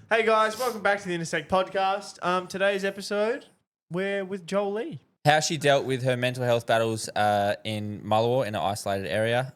Hey guys, welcome back to the Intersect podcast. Today's episode, we're with Joley. How she dealt with her mental health battles in Mullawa in an isolated area.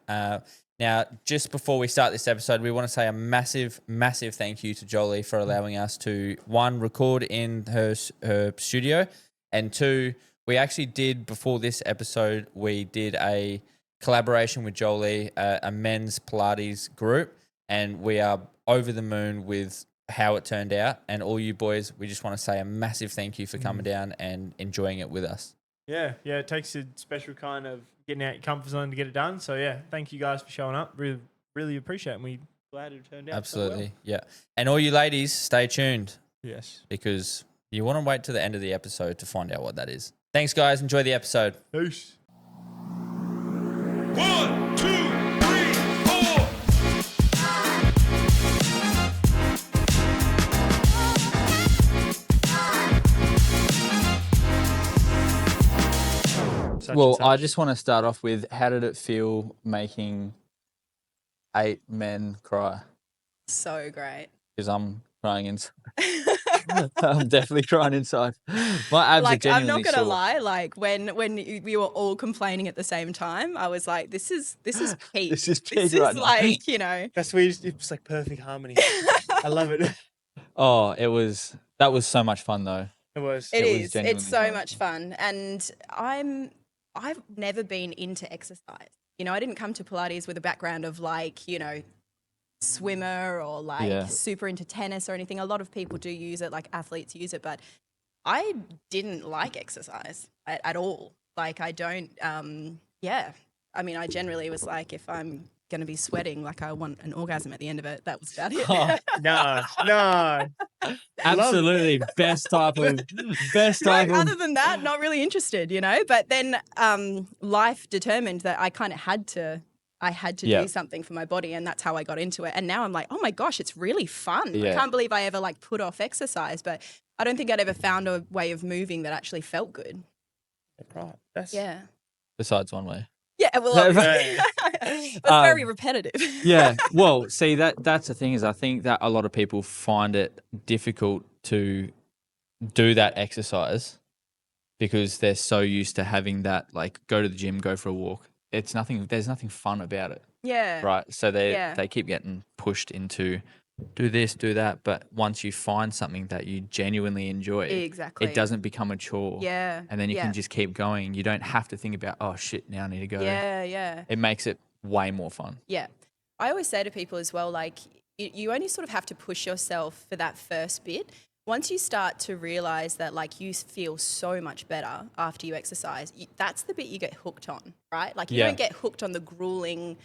Now, just before we start this episode, we want to say a massive, massive thank you to Joley for allowing us to, one, record in her studio, and two, we actually did, before this episode, we did a collaboration with Joley, a men's Pilates group, and we are over the moon with how it turned out. And all you boys, we just want to say a massive thank you for coming down and enjoying it with us. Yeah, it takes a special kind of getting out your comfort zone to get it done. So yeah, thank you guys for showing up. Really, really appreciate it. And we're glad it turned out. Absolutely, so well. yeah. And all you ladies, stay tuned. Yes. Because you want to wait to the end of the episode to find out what that is. Thanks, guys. Enjoy the episode. Peace. 1, 2, 3, 4. Well, I just want to start off with, how did it feel making 8 men cry? So great. Because I'm crying inside. I'm definitely crying inside. My abs are I'm genuinely not gonna sore. lie. Like when we were all complaining at the same time, I was like, "This is peak. This is peak This right is now. like, you know." That's where it's like perfect harmony. I love it. Oh, that was so much fun though. It was. It was is. genuinely It's so fun. much fun, and I've never been into exercise. You know, I didn't come to Pilates with a background of like, you know, swimmer or like Yeah. super into tennis or anything. A lot of people do use it, like athletes use it, but I didn't like exercise at all. Like I don't, yeah. I mean, I generally was like, if I'm going to be sweating, like I want an orgasm at the end of it. That was about it. Oh, No. absolutely best type of Other than that, not really interested, you know. But then life determined that I kind of had to. I had to Yeah. do something for my body, and that's how I got into it. And now I'm like, oh my gosh, it's really fun. Yeah. I can't believe I ever like put off exercise, but I don't think I'd ever found a way of moving that actually felt good. Right. That's Yeah. Besides one way. Yeah. Well, No, obviously. It's very repetitive. Yeah. Well, see, that's the thing, is I think that a lot of people find it difficult to do that exercise because they're so used to having that, like, go to the gym, go for a walk. There's nothing fun about it, Yeah. right? So Yeah. they keep getting pushed into do this, do that. But once you find something that you genuinely enjoy, Exactly. it doesn't become a chore. Yeah. And then you yeah. can just keep going. You don't have to think about, oh shit, now I need to go. Yeah. Yeah. It makes it way more fun. Yeah. I always say to people as well, like, you only sort of have to push yourself for that first bit. Once you start to realize that, like, you feel so much better after you exercise, that's the bit you get hooked on, right? Like, you Yeah. don't get hooked on the grueling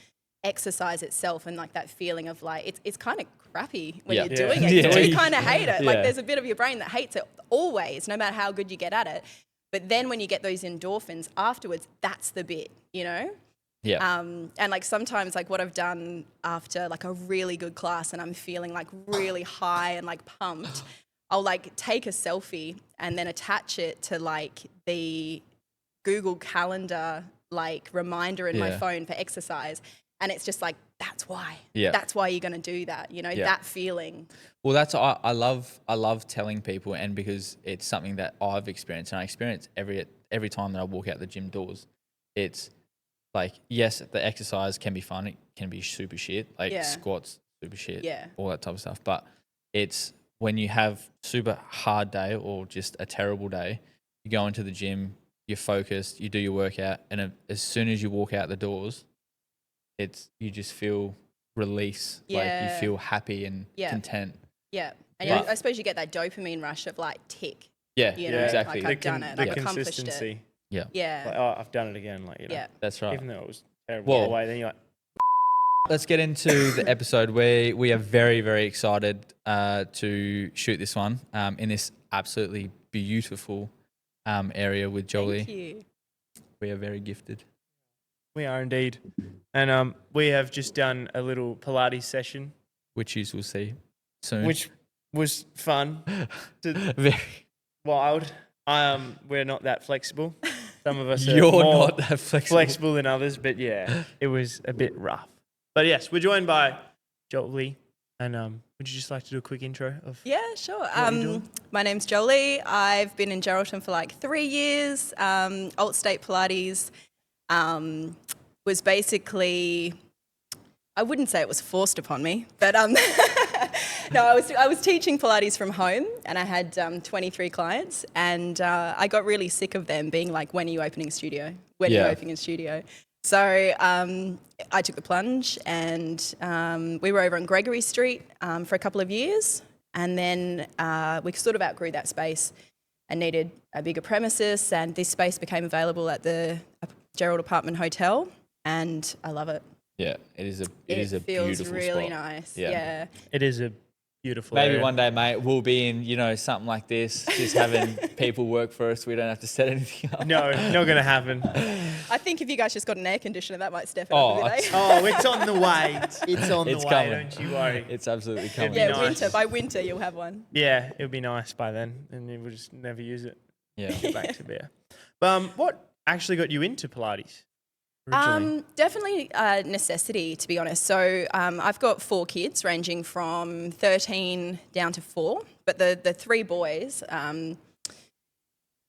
exercise itself and, like, that feeling of, like, it's kind of crappy when Yeah. you're Yeah. doing it. Yeah. You kind of hate it. Like, Yeah. there's a bit of your brain that hates it always, no matter how good you get at it. But then when you get those endorphins afterwards, that's the bit, you know? Yeah. And like sometimes like what I've done after like a really good class and I'm feeling like really high and like pumped, I'll like take a selfie and then attach it to like the Google Calendar like reminder in my Yeah. phone for exercise. And it's just like, that's why. Yeah. That's why you're going to do that. You know, Yeah. that feeling. Well, I love telling people, and because it's something that I've experienced, and I experience every time that I walk out the gym doors. It's like, yes, the exercise can be fun. It can be super shit, like Yeah. squats, super shit, Yeah. all that type of stuff. But it's when you have super hard day or just a terrible day, you go into the gym, you're focused, you do your workout, and as soon as you walk out the doors, you just feel release, like Yeah. you feel happy and Yeah. content. Yeah. And But- I suppose you get that dopamine rush of like tick. Yeah, You know, exactly. like I've done it, The I've accomplished it. consistency. Yeah. Like, oh, I've done it again. Like, you know, Yeah. That's right. even though it was terrible Well- all the way, then you're like, Let's get into the episode. We are very, very excited to shoot this one in this absolutely beautiful area with Joley. Thank you. We are very gifted. we are indeed. And we have just done a little Pilates session, Which you will see soon. which was fun, very, wild. We're not that flexible. Some of us are you're more not that flexible. flexible than others, but yeah, it was a bit rough. But yes, we're joined by Joley. And would you just like to do a quick intro of? Yeah, sure. What you doing? My name's Joley. I've been in Geraldton for like 3 years. Alt.State.Pilates was basically, I wouldn't say it was forced upon me, but no, I was teaching Pilates from home, and I had 23 clients, and I got really sick of them being like, "When are you opening a studio? When are you opening a studio?" So I took the plunge, and we were over on Gregory Street for a couple of years, and then we sort of outgrew that space and needed a bigger premises, and this space became available at the Gerald Apartment Hotel, and I love it. Yeah, it is a It feels beautiful really spot. nice. Yeah. Yeah. It is a beautiful. Maybe area. one day, mate, we'll be in, something like this, just having people work for us. We don't have to set anything up. No, not going to happen. I think if you guys just got an air conditioner, that might step it up a bit. Eh? Oh, it's on the way. It's on It's the way. coming. Don't you worry. It's absolutely coming. be Yeah, nice. winter. By winter, you'll have one. Yeah, it'll be nice by then, and then we'll just never use it. Yeah. Get back to beer. But what actually got you into Pilates originally? Definitely necessity, to be honest. So I've got 4 kids, ranging from 13 down to 4. But the 3 boys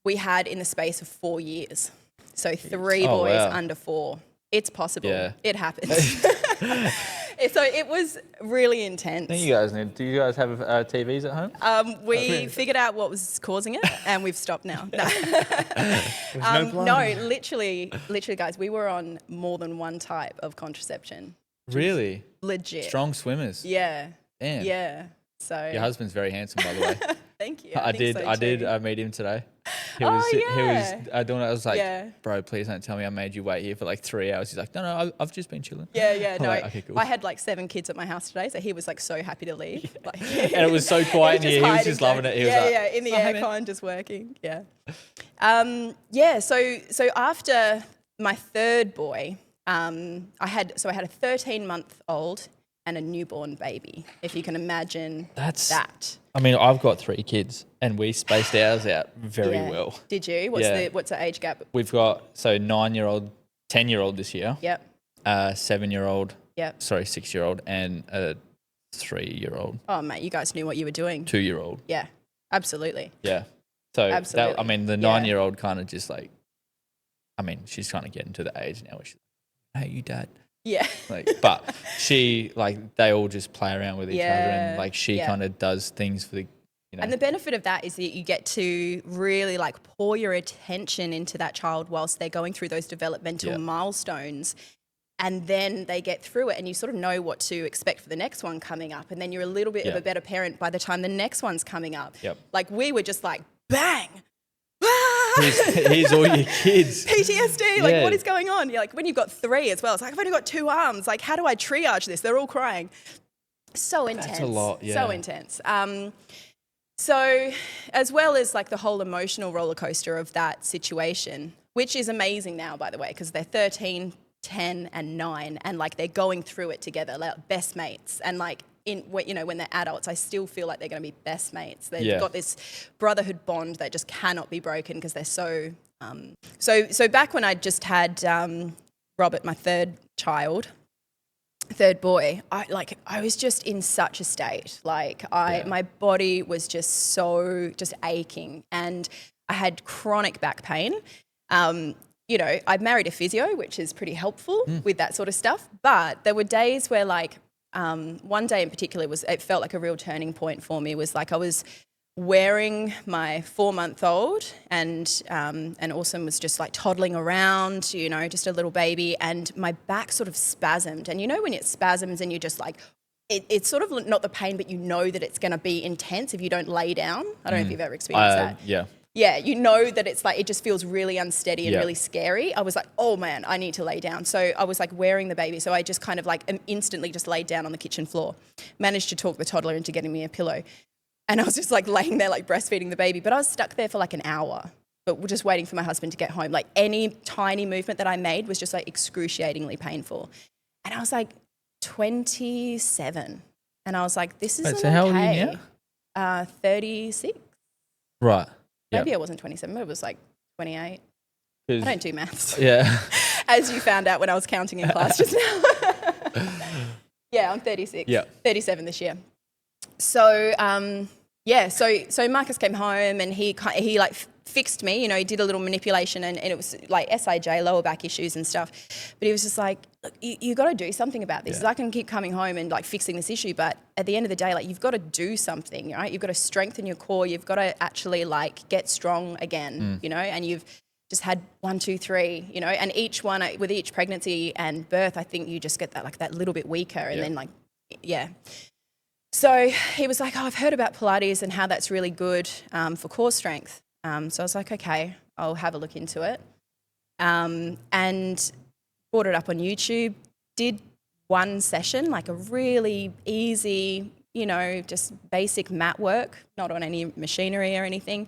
we had in the space of 4 years. So 3 Oh, boys wow. under 4. It's possible. Yeah. It happens. So it was really intense. I think you guys need. Do you guys have TVs at home? We figured out what was causing it, and we've stopped now. No. There's no plan. literally, guys, we were on more than one type of contraception. Really? Legit. Strong swimmers. Yeah. Damn. Yeah. So Your husband's very handsome, by the way. thank you. I think did. so I did too. meet him today. He Oh, was yeah. doing it. I was like, Yeah. bro, please don't tell me I made you wait here for like 3 hours. He's like, no, I've just been chilling. Yeah. I'm No, like, okay, cool. I had like 7 kids at my house today, so he was like so happy to leave. Like, And it was so quiet in here. He was just loving it. He was like, in the "Oh, hey, man." aircon, just working. Yeah. So after my 3rd boy, I had a 13-month-old and a newborn baby. If you can imagine That's- that. I mean, I've got 3 kids, and we spaced ours out very Yeah. well. Did you? Yeah. What's the age gap? We've got 9-year-old, 10-year-old this year, Yep. 7-year-old, Yep. 6-year-old, and a 3-year-old, Oh mate, you guys knew what you were doing. 2-year-old. Yeah. Absolutely. Yeah. So Absolutely. the Yeah. 9-year-old kind of just like, she's kind of getting to the age now where she's like, hey, you dad. Yeah. Like, but she, like, they all just play around with each other, and Yeah. like she Yeah. kind of does things for the, And the benefit of that is that you get to really like pour your attention into that child whilst they're going through those developmental Yeah. milestones. And then they get through it, and you sort of know what to expect for the next one coming up. And then you're a little bit of Yeah. a better parent by the time the next one's coming up. Yep. Like we were just like, bang, here's all your kids. PTSD, like Yeah. what is going on? You're like, when you've got 3 as well, it's like, I've only got 2 arms. Like, how do I triage this? They're all crying. So intense. a lot, yeah. So intense. So as well as like the whole emotional roller coaster of that situation, which is amazing now, by the way, because they're 13, 10 and 9, and like they're going through it together, like best mates. And like when they're adults, I still feel like they're going to be best mates. They've Yeah. got this brotherhood bond that just cannot be broken because they're so. So back when I just had Robert, my 3rd boy, I was just in such a state. Like my body was just aching, and I had chronic back pain. I married a physio, which is pretty helpful with that sort of stuff. But there were days where one day in particular it felt like a real turning point for me. It was like I was wearing my 4-month-old, and Awesome was just like toddling around, just a little baby, and my back sort of spasmed. And when it spasms and you just like, it's sort of not the pain, but you know that it's going to be intense if you don't lay down. I don't know if you've ever experienced that. Yeah. Yeah, you know that it's like, it just feels really unsteady and Yeah. really scary. I was like, oh man, I need to lay down. So I was like wearing the baby. So I just kind of like instantly just laid down on the kitchen floor, managed to talk the toddler into getting me a pillow. And I was just like laying there, like breastfeeding the baby. But I was stuck there for like an hour, but we're just waiting for my husband to get home. Like any tiny movement that I made was just like excruciatingly painful. And I was like 27. And I was like, this isn't so how old are you okay. 36. Right. Maybe Yep. I wasn't 27, but it was like 28. I 'Cause- don't do maths, Yeah. as you found out when I was counting in class just now. Yeah, I'm 36. Yeah. 37 this year. So, so Marcus came home and he like fixed me, you know, he did a little manipulation and it was like SIJ, lower back issues and stuff. But he was just like, look, you got to do something about this. I can keep coming home and like fixing this issue, but at the end of the day, like you've got to do something, right? You've got to strengthen your core. You've got to actually like get strong again, you know, and you've just had 1, 2, 3, you know, and each one with each pregnancy and birth, I think you just get that like that little bit weaker and then like, So he was like, oh, I've heard about Pilates and how that's really good for core strength. So I was like, okay, I'll have a look into it. And brought it up on YouTube, did one session, like a really easy, you know, just basic mat work, not on any machinery or anything.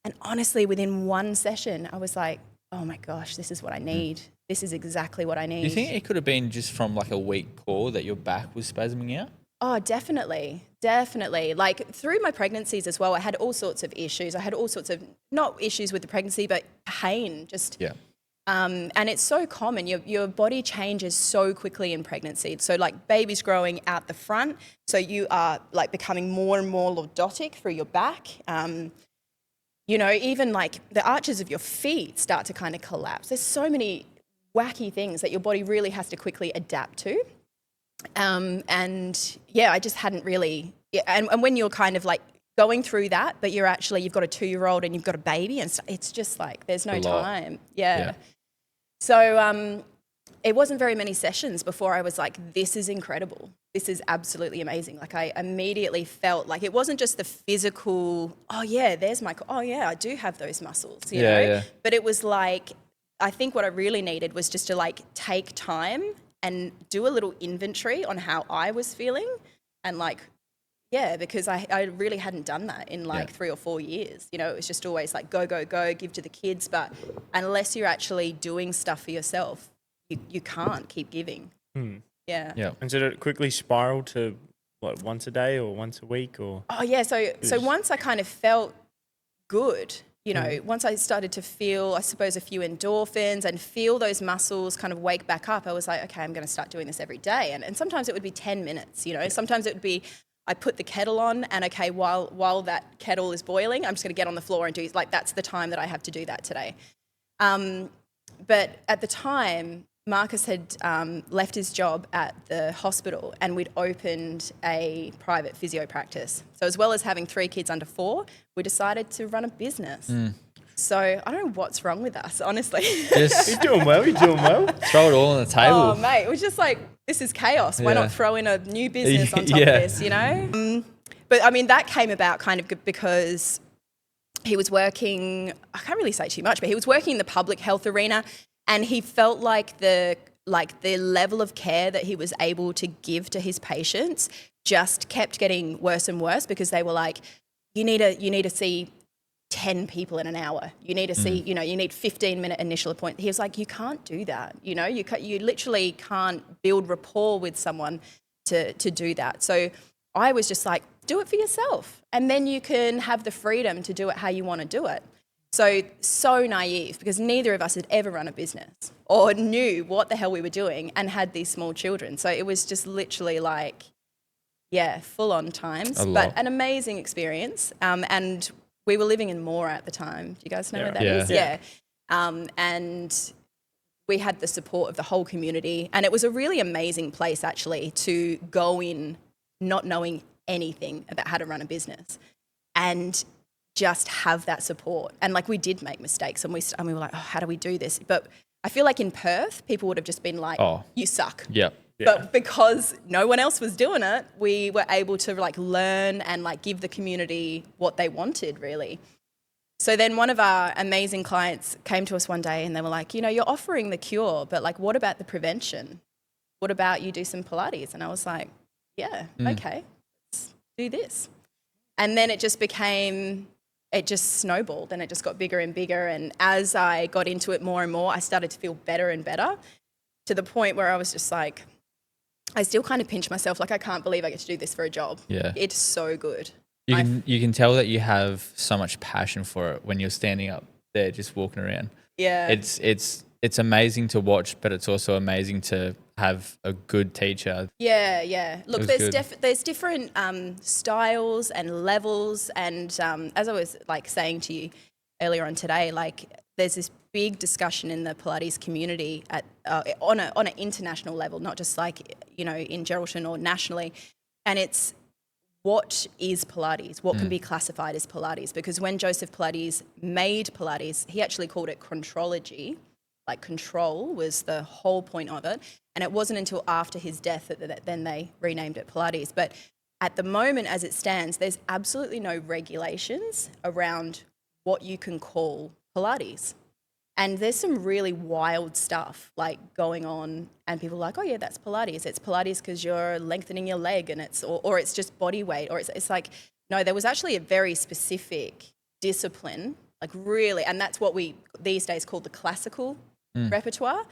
And honestly, within one session, I was like, oh my gosh, this is what I need. This is exactly what I need. Do you think it could have been just from like a weak core that your back was spasming out? Oh, definitely. Definitely. Like through my pregnancies as well, I had all sorts of issues. I had all sorts of, not issues with the pregnancy, but pain, just. Yeah. And it's so common. Your body changes so quickly in pregnancy. So like baby's growing out the front. So you are like becoming more and more lordotic through your back. You know, even like the arches of your feet start to kind of collapse. There's so many wacky things that your body really has to quickly adapt to. And yeah, I just hadn't really, and when you're kind of like going through that, but you've got a 2-year-old and you've got a baby and it's just like, there's no time. Yeah. So, it wasn't very many sessions before I was like, this is incredible. This is absolutely amazing. Like I immediately felt like it wasn't just the physical, oh yeah, I do have those muscles, you know? Yeah. But it was like, I think what I really needed was just to like take time and do a little inventory on how I was feeling and like, yeah, because I really hadn't done that in like 3 or 4 years. You know, it was just always like go, go, go, give to the kids. But unless you're actually doing stuff for yourself, you can't keep giving. Yeah. And so did it quickly spiral to what, once a day or once a week or? Oh yeah. So once I kind of felt good, you know, once I started to feel, I suppose, a few endorphins and feel those muscles kind of wake back up, I was like, okay, I'm going to start doing this every day. And sometimes it would be 10 minutes, you know, sometimes it would be, I put the kettle on and okay, while that kettle is boiling, I'm just going to get on the floor and do, like, that's the time that I have to do that today. But at the time, Marcus had left his job at the hospital and we'd opened a private physio practice. So as well as having 3 kids under 4, we decided to run a business. So I don't know what's wrong with us, honestly. Just You're doing well. throw it all on the table. Oh, mate, it was just like, this is chaos. Why not throw in a new business on top of this, you know? But I mean, that came about kind of because he was working, I can't really say too much, but he was working in the public health arena and he felt like the level of care that he was able to give to his patients just kept getting worse and worse because they were like, you need to see 10 people in an hour. You need to see, you know, you need 15-minute initial appointment. He was like, you can't do that. You know, you literally can't build rapport with someone to do that. So I was just like, do it for yourself. And then you can have the freedom to do it how you want to do it. So naive because neither of us had ever run a business or knew what the hell we were doing and had these small children. So it was just literally like, yeah, full on times, but an amazing experience. And we were living in Moore at the time. Do you guys know where that is? Yeah. And we had the support of the whole community. And it was a really amazing place, actually, to go in not knowing anything about how to run a business and just have that support. And, like, we did make mistakes and we were like, oh, how do we do this? But I feel like in Perth, people would have just been like, you suck. Yep. But because no one else was doing it, we were able to like learn and like give the community what they wanted really. So then one of our amazing clients came to us one day and they were like, you know, you're offering the cure, but like, what about the prevention? What about you do some Pilates? And I was like, yeah, okay, let's do this. And then it just snowballed and it just got bigger and bigger. And as I got into it more and more, I started to feel better and better to the point where I was just like, I still kind of pinch myself, like I can't believe I get to do this for a job. Yeah. It's so good. You can tell that you have so much passion for it when you're standing up there just walking around. Yeah. It's it's amazing to watch, but it's also amazing to have a good teacher. Yeah. Look, was there's good. there's different styles and levels, and as I was like saying to you earlier on today, like there's this big discussion in the Pilates community at on an international level, not just like in Geraldton or nationally, and it's what is Pilates? What can be classified as Pilates? Because when Joseph Pilates made Pilates, he actually called it contrology. Like control was the whole point of it. And it wasn't until after his death that then they renamed it Pilates. But at the moment, as it stands, there's absolutely no regulations around what you can call Pilates. And there's some really wild stuff like going on, and people are like, oh yeah, that's Pilates. It's Pilates because you're lengthening your leg, and or it's just body weight, or it's like, no, there was actually a very specific discipline, like really, and that's what we these days call the classical repertoire.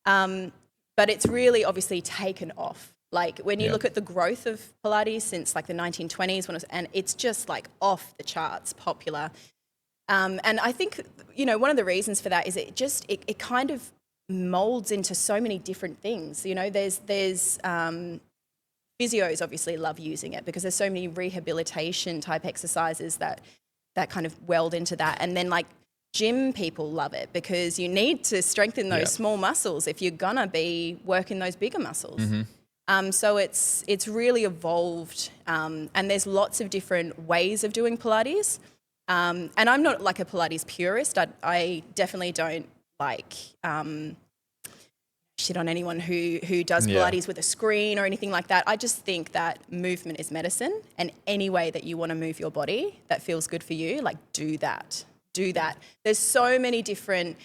But it's really obviously taken off. Like when you look at the growth of Pilates since like the 1920s, and it's just like off the charts popular. And I think, one of the reasons for that is it kind of molds into so many different things. There's physios obviously love using it because there's so many rehabilitation type exercises that kind of weld into that. And then like gym people love it because you need to strengthen those small muscles if you're gonna be working those bigger muscles. So it's really evolved, and there's lots of different ways of doing Pilates. And I'm not like a Pilates purist. I definitely don't like shit on anyone who does Pilates with a screen or anything like that. I just think that movement is medicine, and any way that you want to move your body that feels good for you, like do that. There's so many different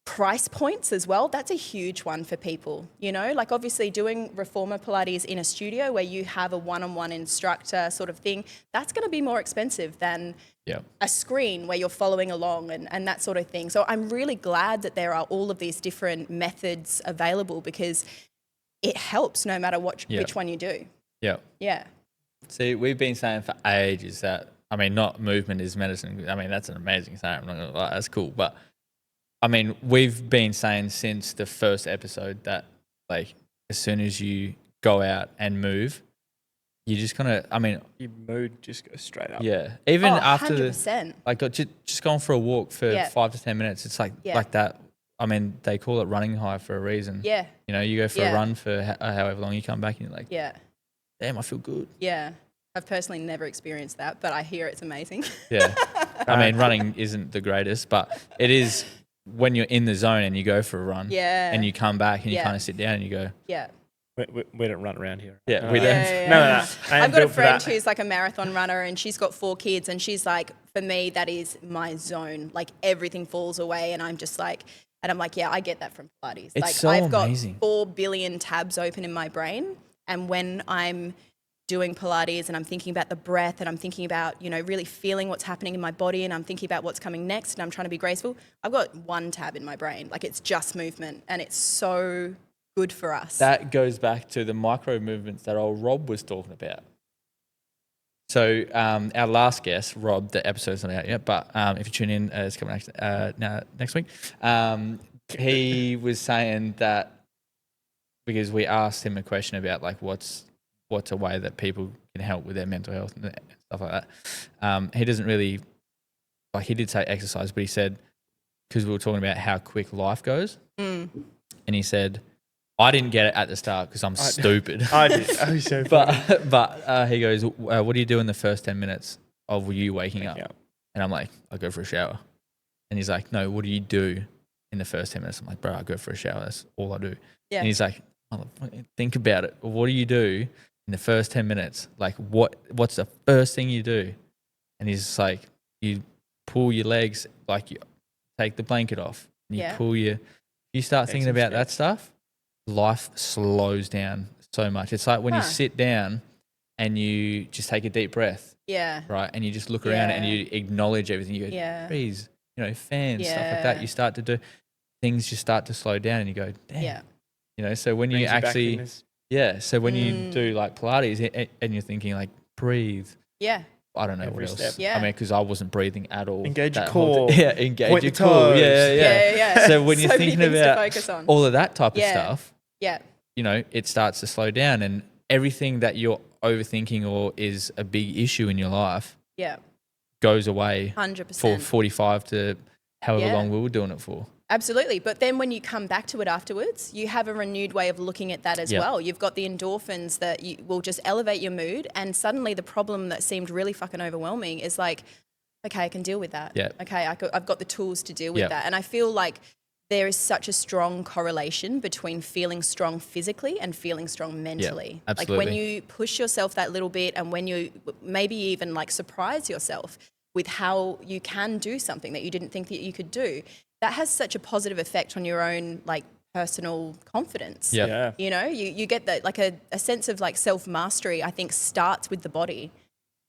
price points as well. That's a huge one for people, like obviously doing reformer Pilates in a studio where you have a one-on-one instructor sort of thing, that's going to be more expensive than a screen where you're following along and that sort of thing. So I'm really glad that there are all of these different methods available because it helps no matter which one you do. Yeah. See, we've been saying for ages that, not movement is medicine. That's an amazing saying. I'm not going to lie. That's cool. But we've been saying since the first episode that, like, as soon as you go out and move, you're just gonna. Your mood just goes straight up. Yeah. Even after 100%. just going for a walk for 5 to 10 minutes, it's like that. They call it running high for a reason. Yeah. You go for a run for however long, you come back and you're like, damn, I feel good. Yeah. I've personally never experienced that, but I hear it's amazing. Yeah. Running isn't the greatest, but it is when you're in the zone and you go for a run and you come back and you kind of sit down and you go, we don't run around here. Yeah, we don't. Yeah. No. I've got a friend who's like a marathon runner and she's got 4 kids and she's like, for me, that is my zone. Like everything falls away and I'm just like, and I'm like, yeah, I get that from Pilates. It's like so I've got amazing. 4 billion tabs open in my brain. And when I'm doing Pilates and I'm thinking about the breath and I'm thinking about, really feeling what's happening in my body and I'm thinking about what's coming next and I'm trying to be graceful, I've got 1 tab in my brain. Like it's just movement and it's so good for us. That goes back to the micro movements that old Rob was talking about. So our last guest, Rob, the episode's not out yet, but if you tune in, it's coming next week. He was saying that because we asked him a question about like what's a way that people can help with their mental health and stuff like that. He doesn't really, like he did say exercise, but he said, because we were talking about how quick life goes, and he said, I didn't get it at the start because I'm stupid. I did. I was so funny. But he goes, what do you do in the first 10 minutes of you waking up? And I'm like, I go for a shower. And he's like, no, what do you do in the first 10 minutes? I'm like, bro, I go for a shower. That's all I do. Yeah. And he's like, think about it. What do you do in the first 10 minutes? Like, what's the first thing you do? And he's just like, you pull your legs, like you take the blanket off. And you start thinking about that stuff, life slows down so much. It's like when you sit down and you just take a deep breath. Yeah. Right. And you just look around and you acknowledge everything. You go, trees, fans, stuff like that. You start to do things, just start to slow down and you go, damn. So when you actually, so when you do like Pilates and you're thinking like breathe. Yeah. I don't know Every what else. step. Yeah. I mean, because I wasn't breathing at all. Engage your that whole core. Yeah, engage Point your your core. toes. Yeah. So when you're So many thinking things to about focus on. all of that type of Yeah. stuff, Yeah. you know, it starts to slow down, and everything that you're overthinking or is a big issue in your life Yeah. goes away 100%. for 45 to however Yeah. long we were doing it for. Absolutely. But then when you come back to it afterwards, you have a renewed way of looking at that as Yeah. well. You've got the endorphins that you will just elevate your mood. And suddenly the problem that seemed really fucking overwhelming is like, okay, I can deal with that. Yeah. Okay, I've got the tools to deal with Yeah. that. And I feel like there is such a strong correlation between feeling strong physically and feeling strong mentally. Like when absolutely. you push yourself that little bit and when you maybe even like surprise yourself with how you can do something that you didn't think that you could do, that has such a positive effect on your own like personal confidence. Yeah. Yeah. You know, you get that like a sense of like self-mastery, I think starts with the body,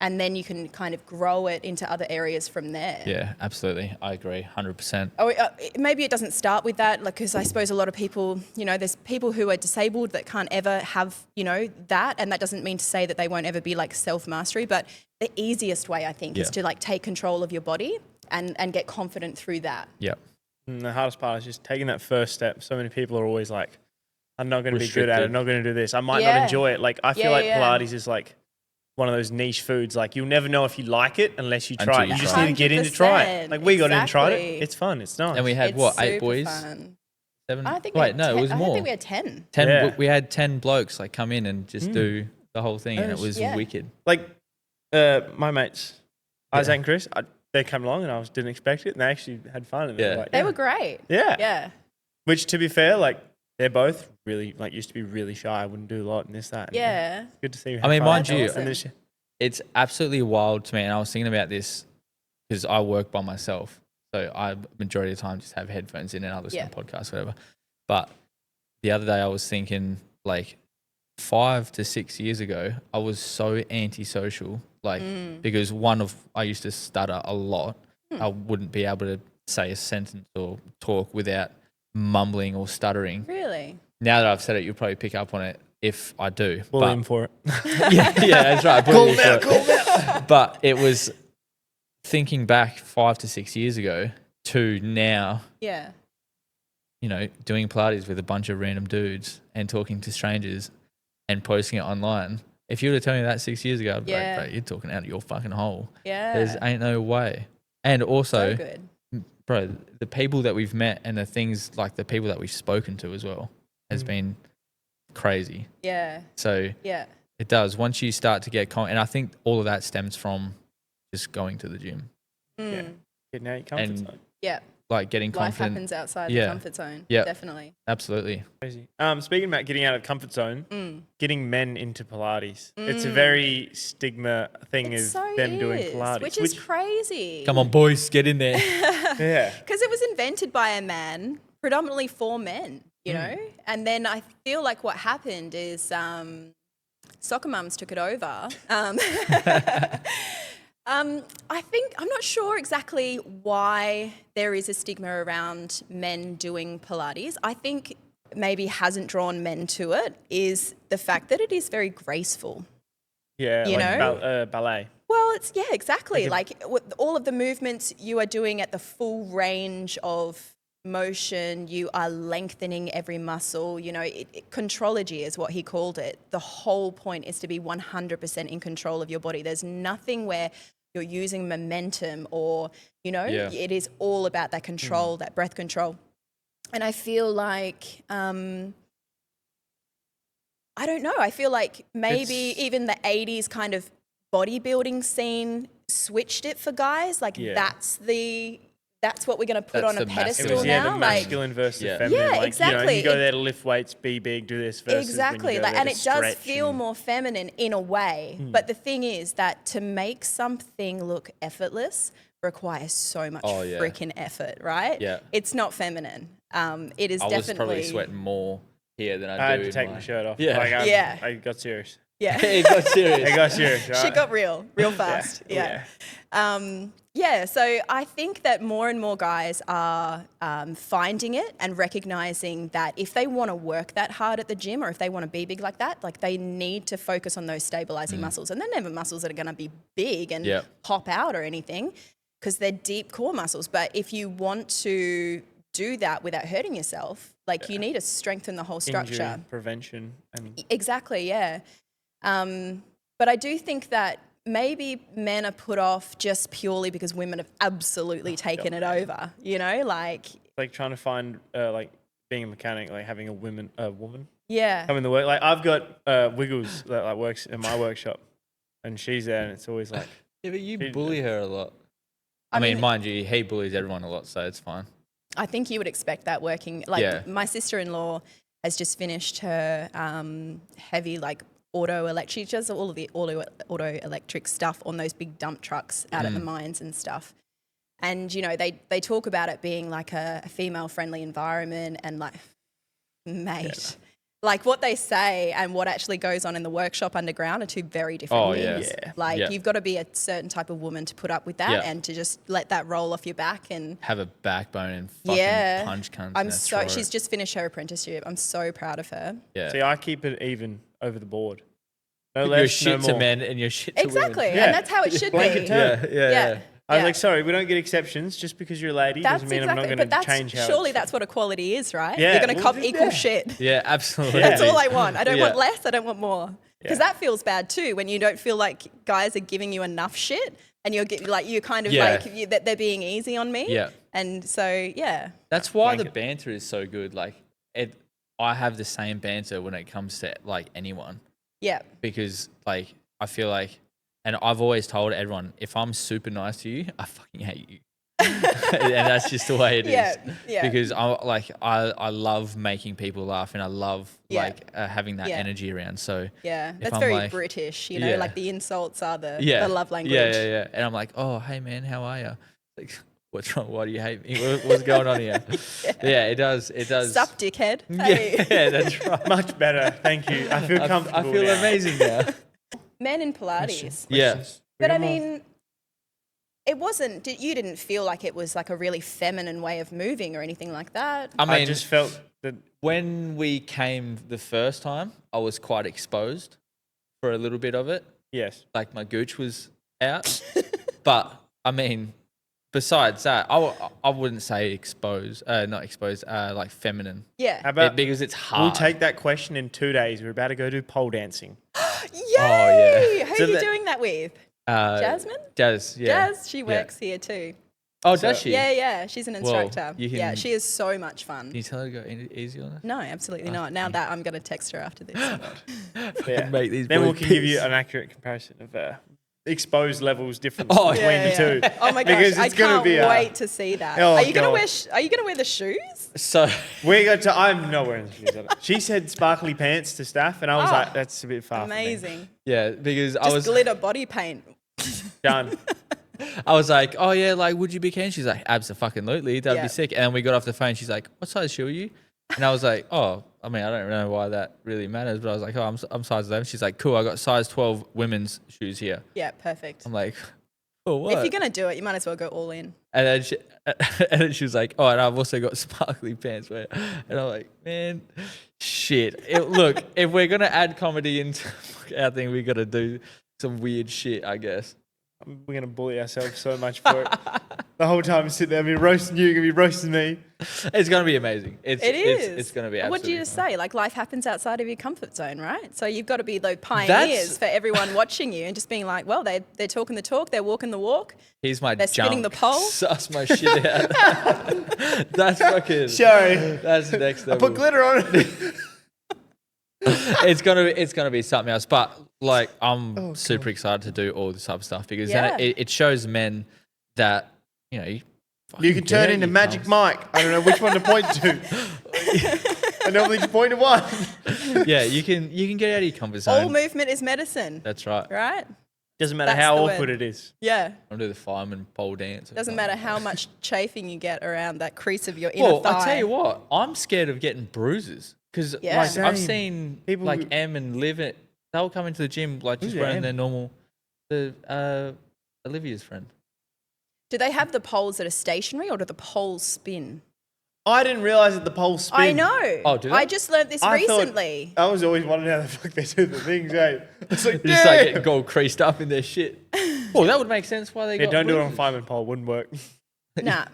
and then you can kind of grow it into other areas from there. Yeah, absolutely. I agree 100%. Oh, maybe it doesn't start with that, like, because I suppose a lot of people, you know, there's people who are disabled that can't ever have, you know, that, and that doesn't mean to say that they won't ever be like self-mastery, but the easiest way, I think, is Yeah. to like take control of your body and get confident through that. Yeah. And the hardest part is just taking that first step. So many people are always like, I'm not going to be good at it. I'm Restricted. not going to do this. I might not Yeah. enjoy it. Like, I feel Yeah, like yeah. Pilates is like one of those niche foods. Like, you'll never know if you like it unless you Until try it. you You just try need it. to get in to try it. 100%. Like, we got in and tried it. Exactly. It's fun. It's nice. And we had It's what, 8 super boys? fun. 7? I think we Wait, had no, 10, it was I more. think we had 10. 10 Yeah. we had 10 blokes like come in and just do the whole thing, and it Yes. was Yeah. wicked. Like, my mates, Isaac and Chris, they came along and I didn't expect it. And they actually had fun. And Yeah. like, They were great. Yeah. Yeah. Which, to be fair, like, they're both really, like, used to be really shy. I wouldn't do a lot and this, that. And Yeah. it's good to see you. I mean, mind you, awesome. And this, it's absolutely wild to me, and I was thinking about this because I work by myself, so I majority of the time just have headphones in and I listen to podcasts, whatever. But the other day I was thinking, like, 5 to 6 years ago, I was so antisocial, like because I used to stutter a lot. I wouldn't be able to say a sentence or talk without mumbling or stuttering. Really? Now that I've said it, you'll probably pick up on it if I do. we'll But- aim for it. yeah, that's right. Call But it was thinking back 5 to 6 years ago to now, Yeah. you know, doing Pilates with a bunch of random dudes and talking to strangers and posting it online. If you were to tell me that 6 years ago, I'd be Yeah. like, bro, you're talking out of your fucking hole. Yeah. There's ain't no way. And also, so good. bro, the people that we've met and the things like the people that we've spoken to as well has been crazy. Yeah. So Yeah. it does. Once you start to get and I think all of that stems from just going to the gym, Yeah. Getting out your comfort And- zone. Yeah. like getting Life confident. happens outside Yeah. the comfort zone. Yeah. Definitely. Absolutely. Crazy. Speaking about getting out of the comfort zone, Mm. getting men into Pilates. It's a very stigma thing It of so them doing is, Pilates. which is crazy. Come on, boys, get in there. Yeah. Because it was invented by a man, predominantly for men, you know? And then I feel like what happened is soccer mums took it over. I think, I'm not sure exactly why there is a stigma around men doing Pilates. I think maybe hasn't drawn men to it is the fact that it is very graceful. Yeah. You like know? ballet. Well, it's, yeah, exactly. Like Like with all of the movements you are doing at the full range of motion, you are lengthening every muscle. You know, contrology is what he called it. The whole point is to be 100% in control of your body. There's nothing where you're using momentum or, you know, Yeah. it is all about that control, that breath control. And I feel like, I don't know, I feel like maybe It's- even the 80s kind of bodybuilding scene switched it for guys. Like Yeah. that's what we're going to put That's on a the It pedestal was, now. the Like, masculine versus Yeah. feminine. Yeah, like, exactly. You know, you go there to lift weights, be big, do this versus when exactly. you go Like, there and to it does stretch feel and- more feminine in a way. But the thing is that to make something look effortless requires so much Oh, yeah. freaking effort, right? Yeah. It's not feminine. It is I was definitely probably sweating more here than I do. I had to in take my shirt off. Yeah. Like, Yeah. I got serious. Yeah. It got serious. It got serious, right? Shit got real fast. Yeah. So I think that more and more guys are finding it and recognizing that if they want to work that hard at the gym or if they want to be big like that, like they need to focus on those stabilizing muscles. And they're never muscles that are going to be big and pop out or anything because they're deep core muscles. But if you want to do that without hurting yourself, like you need to strengthen the whole structure. Injury prevention. And Exactly, yeah. But I do think that maybe men are put off just purely because women have absolutely taken it over, you know, like. like trying to find, like being a mechanic, like having a woman Yeah. come in the work. Like I've got Wiggles that like works in my workshop and she's there and it's always like. Yeah, but you bully her a lot. I I mean, mean- mind you, he bullies everyone a lot, so it's fine. I think you would expect that working. Like my sister-in-law has just finished her heavy like auto electric. She does all of the auto electric stuff on those big dump trucks out at the mines and stuff. And you know they talk about it being like a female-friendly environment and like, mate, like what they say and what actually goes on in the workshop underground are two very different things. yeah. Like you've got to be a certain type of woman to put up with that and to just let that roll off your back and Have a backbone and fucking punch cunts. she's just finished her apprenticeship. I'm so proud of her. Yeah. See, I keep it even over the board. No Your less, shit no to more. men and your shit to Exactly. women. Yeah. And that's how it should Blanket be. term. Yeah. I was like, sorry, we don't get exceptions just because you're a lady. That's doesn't mean exactly. I'm not But going to that's change how. surely it's- that's what equality is, right? Yeah, You're going to well, cop equal shit. Yeah, absolutely. That's all I want. I don't Yeah. want less. I don't want more. Because Yeah. that feels bad too when you don't feel like guys are giving you enough shit and you're kind of Yeah. like that they're being easy on me. Yeah. And so yeah. That's why the Blanket. banter is so good. Like, I have the same banter when it comes to like anyone Yeah. because like I feel like, and I've always told everyone, if I'm super nice to you, I fucking hate you. And that's just the way it is. Yeah. Because I love making people laugh and I love having that Yeah. energy around. So Yeah. if That's I'm very like- British, you know, Yeah. like the insults are the yeah, love language. Yeah. And I'm like, oh, hey man, how are you? Like, what's wrong? Why do you hate me? What's going on here? Yeah, it does. It does. Sup, dickhead. Hey. Yeah, that's right. Much better. Thank you. I feel comfortable. I feel now. amazing now. Men in Pilates. Yeah. But I mean, it wasn't. You didn't feel like it was like a really feminine way of moving or anything like that. I mean, I just felt that. when we came the first time, I was quite exposed for a little bit of it. Yes. Like my gooch was out. But I mean, besides that, I wouldn't say exposed, not exposed, like feminine. Yeah. How about Because it's hard. we'll take that question in 2 days. We're about to go do pole dancing. Yay! yeah. Who So are you that- doing that with? Jasmine? Jazz, yeah. Jazz, she works here too. Oh, does she? Yeah, she's an Well, instructor. you Yeah, can- she is so much fun. Can you tell her to go easy on her? No, absolutely not. Now that I'm going to text her after this. Yeah. Make these Then boys we can give you piss. an accurate comparison of exposed levels difference Oh, between Yeah, the two. yeah. Oh my gosh, Because I it's gonna can't be a- wait to see that. Oh, are you going to God. wear? Are you going to wear the shoes? So, We got to. I'm not wearing shoes on it. She said sparkly pants to staff, and I was Oh, like, "That's a bit far." Amazing. yeah, because I Just was glitter body paint. For me. Done. I was like, oh yeah, like, would you be keen? She's like, abso-fucking-lutely, that'd Yeah. be sick. And then we got off the phone. She's like, what size shoe are you? And I was like, oh, I mean, I don't know why that really matters, but I was like, oh, I'm size 11. She's like, cool, I got size 12 women's shoes here. Yeah, perfect. I'm like, oh, what? If you're going to do it, you might as well go all in. And then she was like, oh, and I've also got sparkly pants. And I'm like, man, shit. Look, if we're going to add comedy into our thing, we got to do some weird shit, I guess. We're gonna bully ourselves so much for it. The whole time, sit there, I'll be roasting you, you're gonna be roasting me. It's going to be amazing. It is. It's going to be absolutely What do you just fun. say? Like life happens outside of your comfort zone, right? So you've got to be the pioneers for everyone watching you and just being like, well, they're talking the talk, they're walking the walk. Here's my They're junk. spinning the pole. Suss my shit out. That's fucking. Sorry, That's next I level. put glitter on it. It's gonna be something else. But like, I'm super excited to do all this type of stuff because Yeah. then it shows men that you You fucking can turn get it, into you Magic cunts. Mike. I don't know which one to point to. I normally just point to one. Yeah, you can get out of your comfort All zone. movement is medicine, That's right. right? Doesn't matter That's how the awkward word. it is. Yeah. I'll do the fireman pole dance. Doesn't matter how much chafing you get around that crease of your inner Well, thigh. I tell you what, I'm scared of getting bruises because Yeah. like I've Same. seen People like who- Em and Liv They'll come into the gym like just Who's wearing Em? their normal. Olivia's friend. Do they have the poles that are stationary, or do the poles spin? I didn't realize that the poles spin. I know. Oh, do I they? just learnt this I thought- recently. I was always wondering how the fuck they do the things, eh? It's like, Just like yeah. getting gold creased up in their shit. Well, that would make sense why they Yeah, got don't do it on bruises. fireman pole. Wouldn't work. Nah.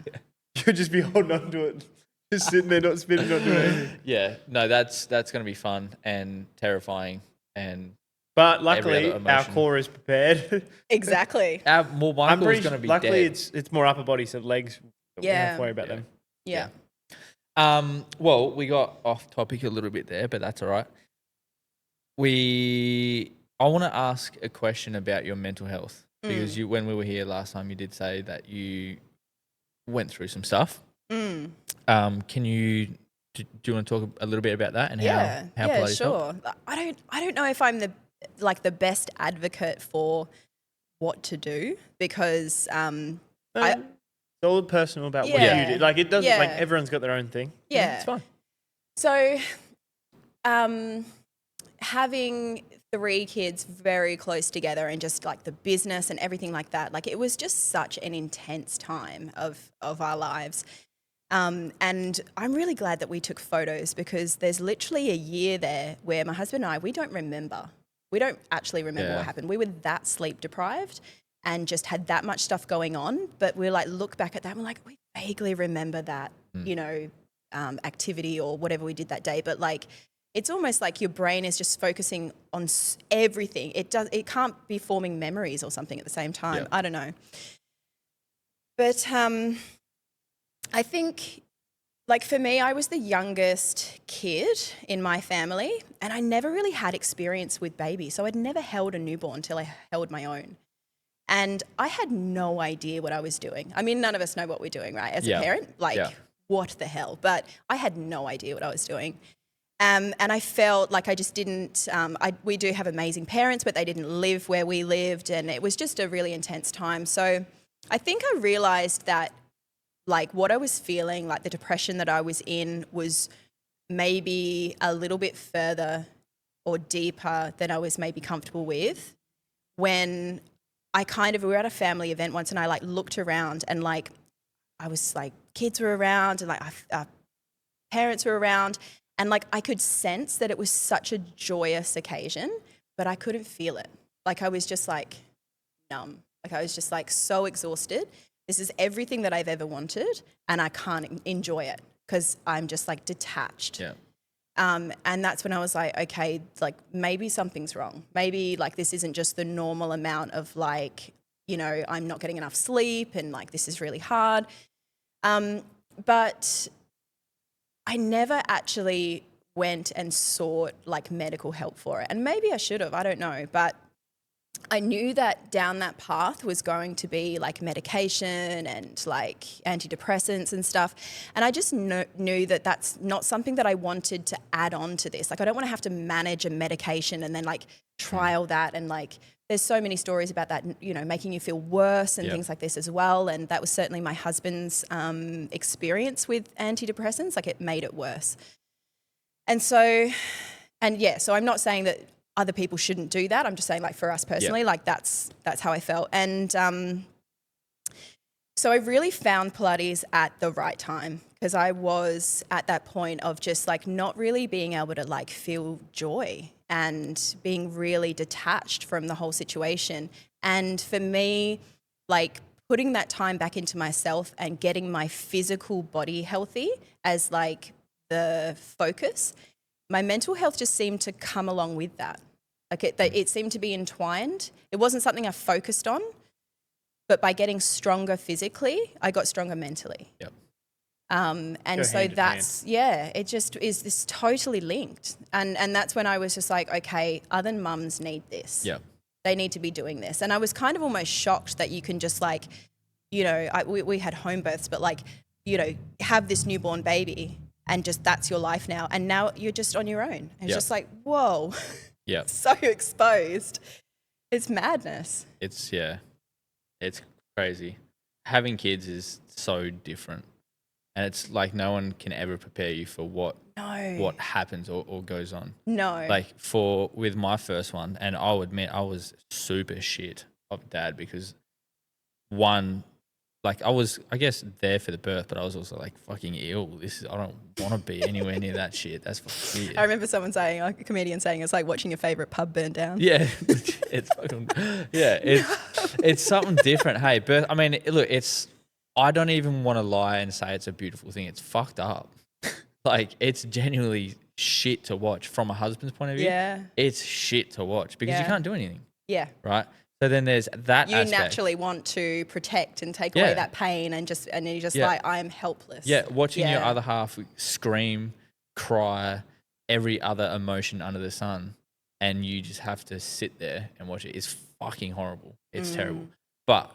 You'd just be holding on to it, just sitting there, not spinning, not doing anything. Yeah, no, that's going to be fun and terrifying. And But Every luckily, other our emotion. core is prepared. Exactly. Michael's I'm pretty going to be luckily, dead. it's more upper body, so legs. We don't have Yeah. to worry about Yeah. them. Yeah. Well, we got off topic a little bit there, but that's all right. I want to ask a question about your mental health because when we were here last time, you did say that you went through some stuff. Mm. Do you want to talk a little bit about that and Yeah. how Yeah, Pilates sure. helped? I don't know if I'm the best advocate for what to do because It's all personal about what Yeah. you do. Like it doesn't. Like Yeah. everyone's got their own thing. yeah. It's fine. So, having 3 kids very close together and just like the business and everything like that, like it was just such an intense time of our lives. And I'm really glad that we took photos because there's literally a year there where my husband and I, we don't remember. We don't actually remember Yeah. what happened. We were that sleep deprived and just had that much stuff going on. But we're like, look back at that and we're like, we vaguely remember that, activity or whatever we did that day. But like, it's almost like your brain is just focusing on everything. It can't be forming memories or something at the same time. Yeah. I don't know. But I think, like for me, I was the youngest kid in my family and I never really had experience with babies. So I'd never held a newborn till I held my own. And I had no idea what I was doing. I mean, none of us know what we're doing, right? As Yeah. a parent, like Yeah. what the hell? But I had no idea what I was doing. And I felt like I just didn't, we do have amazing parents, but they didn't live where we lived. And it was just a really intense time. So I think I realized that like what I was feeling, like the depression that I was in was maybe a little bit further or deeper than I was maybe comfortable with when we were at a family event once and I like looked around and like, I was like, kids were around and like our parents were around and like I could sense that it was such a joyous occasion, but I couldn't feel it. Like I was just like numb. Like I was just like so exhausted. This is everything that I've ever wanted and I can't enjoy it because I'm just like detached. Yeah. And that's when I was like, okay, like maybe something's wrong. Maybe like this isn't just the normal amount of like, I'm not getting enough sleep and like this is really hard. But I never actually went and sought like medical help for it. And maybe I should have, I don't know. But I knew that down that path was going to be like medication and like antidepressants and stuff. And I just knew that that's not something that I wanted to add on to this. Like I don't want to have to manage a medication and then like trial that. And like there's so many stories about that, making you feel worse and things like this as well. And that was certainly my husband's experience with antidepressants. Like it made it worse. So I'm not saying that other people shouldn't do that. I'm just saying like for us personally, like that's how I felt. And so I really found Pilates at the right time because I was at that point of just like not really being able to like feel joy and being really detached from the whole situation. And for me, like putting that time back into myself and getting my physical body healthy as like the focus, my mental health just seemed to come along with that. Like it seemed to be entwined. It wasn't something I focused on, but by getting stronger physically, I got stronger mentally. Yep. And Go so hand in that's, it just is this totally linked. And that's when I was just like, okay, other mums need this. Yeah. They need to be doing this. And I was kind of almost shocked that you can just like, we had home births, but like, have this newborn baby and just that's your life now. And now you're just on your own. And it's just like, whoa, Yeah. so exposed. It's madness. It's crazy. Having kids is so different. and it's like no one can ever prepare you for what No. happens or goes on. No. Like with my first one, and I'll admit I was super shit of dad because one, like I was, I guess, there for the birth, but I was also like fucking ill. I don't want to be anywhere near that shit. That's fucking weird. I remember someone saying, like a comedian saying, it's like watching your favorite pub burn down. Yeah, it's fucking, yeah, it's something different. Hey, birth. I mean, look, I don't even want to lie and say it's a beautiful thing. It's fucked up. Like it's genuinely shit to watch from a husband's point of view. Yeah. It's shit to watch because you Yeah. can't do anything, Yeah. right? So then there's that You aspect. naturally want to protect and take Yeah. away that pain and you're just Yeah. like, I am helpless. Yeah, watching your Yeah. other half scream, cry, every other emotion under the sun, and you just have to sit there and watch it is fucking horrible. It's terrible. But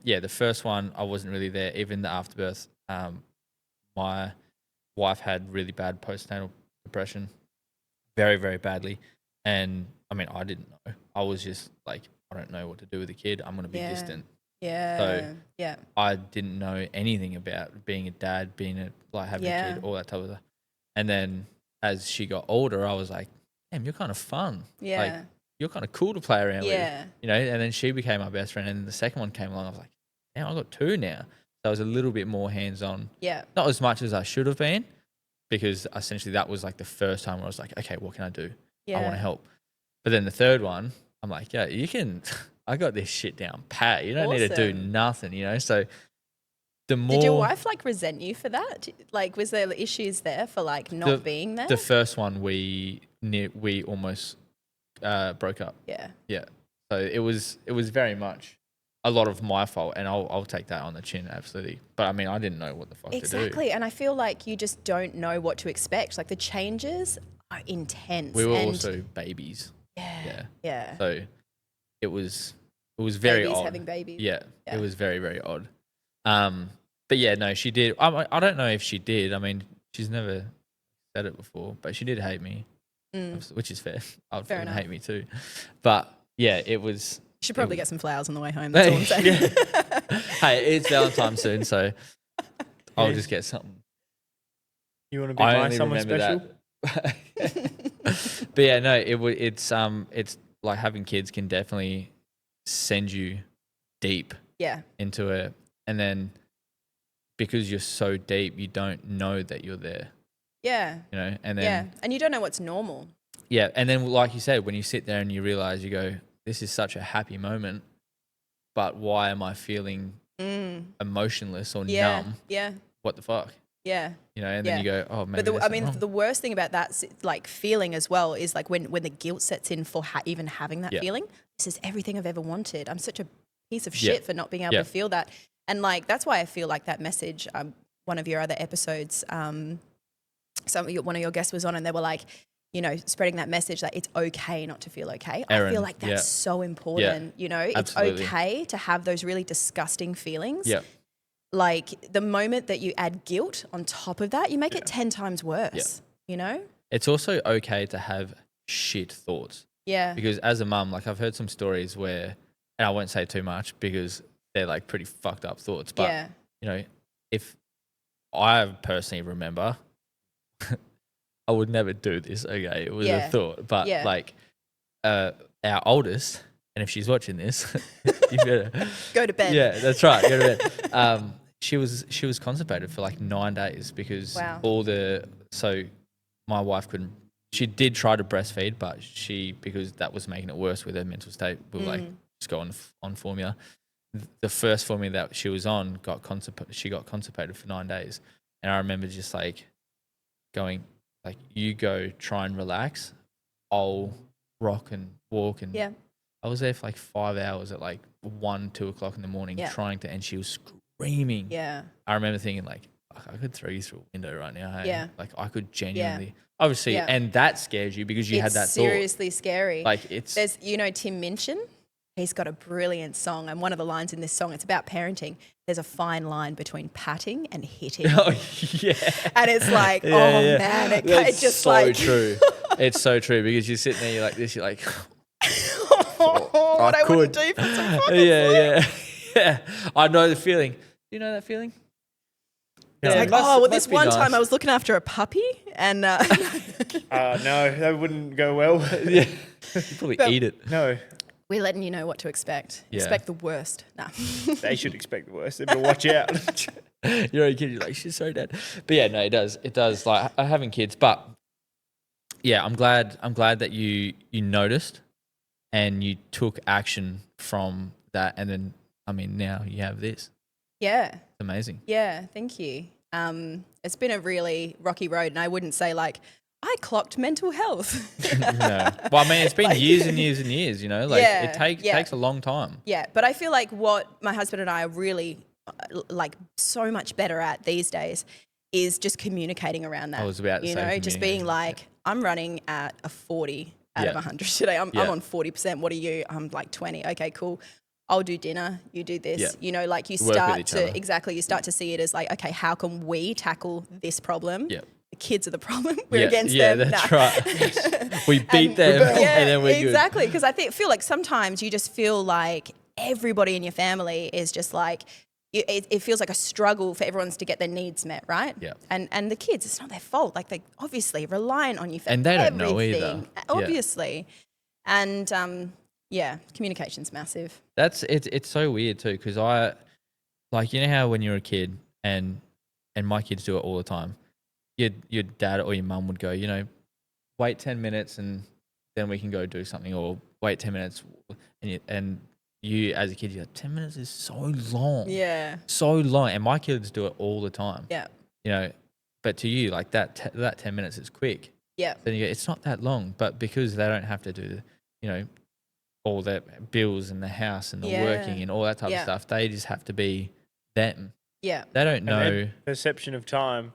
yeah, the first one I wasn't really there. Even the afterbirth, my wife had really bad postnatal depression, very, very badly. And I mean, I didn't know. I was just like, I don't know what to do with a kid. I'm going to be Yeah. distant. Yeah. So- yeah. I didn't know anything about being a dad, having a Yeah. kid, all that type of stuff. And then as she got older, I was like, damn, you're kind of fun. Yeah. Like, you're kind of cool to play around Yeah. with, you know? And then she became my best friend. And then the second one came along. I was like, damn, I got two now. So I was a little bit more hands-on. Yeah. Not as much as I should have been, because essentially that was like the first time where I was like, okay, what can I do? Yeah. I want to help. But then the third one, I'm like, yeah, you can, I got this shit down pat. You don't need to do Awesome. nothing, you know? So the more. Did your wife like resent you for that? Like, was there issues there for like not being there? The first one, we almost broke up. Yeah. Yeah. So it was very much a lot of my fault, and I'll take that on the chin, absolutely. But I mean, I didn't know what the fuck to do. Exactly. And I feel like you just don't know what to expect. Like the changes are intense. We were and also babies. yeah. Yeah. Yeah. So it was very Babies odd. having babies. Yeah, Yeah. it was very, very odd. But yeah, no, she did. I don't know if she did. I mean, she's never said it before, but she did hate me, which is fair. I'd Fair fucking enough. hate me too. But yeah, it was. You should probably get some flowers on the way home. That's all I'm saying. Yeah. Hey, it's Valentine's soon, so I'll Yeah. just get something. You want to be I by only someone remember special? that. But yeah, no, it's like having kids can definitely send you deep Yeah. into it, and then because you're so deep, you don't know that you're there, Yeah. you know. And then Yeah. And you don't know what's normal. yeah, and then like you said, when you sit there and you realize, you go, this is such a happy moment, but why am I feeling emotionless or Yeah. numb? Yeah. What the fuck, Yeah. you know? And then you go, oh, maybe. But there's I something mean, wrong. the worst thing about that, like feeling as well, is like when the guilt sets in for even having that Yeah. feeling. This is everything I've ever wanted. I'm such a piece of Yeah. shit for not being able Yeah. to feel that. And like that's why I feel like that message. One of your other episodes, one of your guests was on, and they were like, you know, spreading that message that it's okay not to feel okay. I Erin, feel like that's yeah. so important. You know, Absolutely. it's okay to have those really disgusting feelings. Yeah. Like the moment that you add guilt on top of that, you make it 10 times worse. You know? It's also okay to have shit thoughts, Yeah. because as a mum, like I've heard some stories where, and I won't say too much because they're like pretty fucked up thoughts, but Yeah. you know, if I personally remember, I would never do this. Okay, it was Yeah. a thought, but Yeah. like our oldest, and if she's watching this, you better Go to bed. Yeah, that's right. Go to bed. She was constipated for like 9 days because Wow. so my wife couldn't. She did try to breastfeed, but because that was making it worse with her mental state, we were like, just go on formula. The first formula that she was on she got constipated for 9 days, and I remember just like going, like, you go try and relax, I'll rock and walk. And Yeah. I was there for like 5 hours at like 1-2 o'clock in the morning Yeah. trying to, and she was screaming. Yeah. I remember thinking like, fuck, I could throw you through a window right now. Hey? Yeah. Like I could genuinely, obviously, Yeah. and that scares you because you had It's that seriously scary. thought. Like it's, There's, you know, Tim Minchin. He's got a brilliant song, and one of the lines in this song, it's about parenting. There's a fine line between patting and hitting. oh yeah. And it's like, Yeah, oh yeah. man, it That's just so like, true. It's so true because you're sitting there, you're like this, you're like, what I wouldn't could. do for some fucking yeah. I know the feeling. Do you know that feeling? It's Yeah, like, it must- well, must this be one nice. time I was looking after a puppy and No, that wouldn't go well. Yeah, you probably But- eat it. No, we're letting you know what to expect. Yeah. Expect the worst. Nah. they should expect the worst. They better watch out. You're a kid. You're like, she's so dead. But yeah, no, it does. It does. Like having kids, but yeah, I'm glad that you noticed and you took action from that, and then I mean now you have this. Yeah. It's amazing. Yeah. Thank you. It's been a really rocky road, and I wouldn't say like I clocked mental health. No. Well, I mean, it's been years and years and years. You know, like Yeah, it takes a long time. Yeah, but I feel like what my husband and I are really like so much better at these days is just communicating around that. I was about to you say know, just being communication, like, I'm running at a 40 out of Yeah. 100 today. I'm Yeah. on 40%. What are you? I'm like 20. Okay, cool. I'll do dinner. You do this. Yeah. You know, like you Work with start each other. you start to see it as like, okay, how can we tackle this problem? Yeah. The kids are the problem. We're Yeah, against yeah, them. that's Nah. right. We beat them, Yeah, and then we're exactly. Because feel like sometimes you just feel like everybody in your family is just like, it feels like a struggle for everyone's to get their needs met, right? Yeah. And the kids, it's not their fault. Like they obviously relying on you for And they don't know everything, either. Yeah. obviously. And yeah, communication's massive. It's so weird too, because I like, you know how when you're a kid and my kids do it all the time, your dad or your mum would go, you know, wait 10 minutes and then we can go do something, or wait 10 minutes and you as a kid, you're like, 10 minutes is so long. Yeah. So long. And my kids do it all the time. Yeah. You know, but to you, like that 10 minutes is quick. Yeah. Then you go, it's not that long, but because they don't have to do the, you know, all the bills and the house and the Yeah. working and all that type Yeah. of stuff, they just have to be them. Yeah. They don't And know. their perception of time.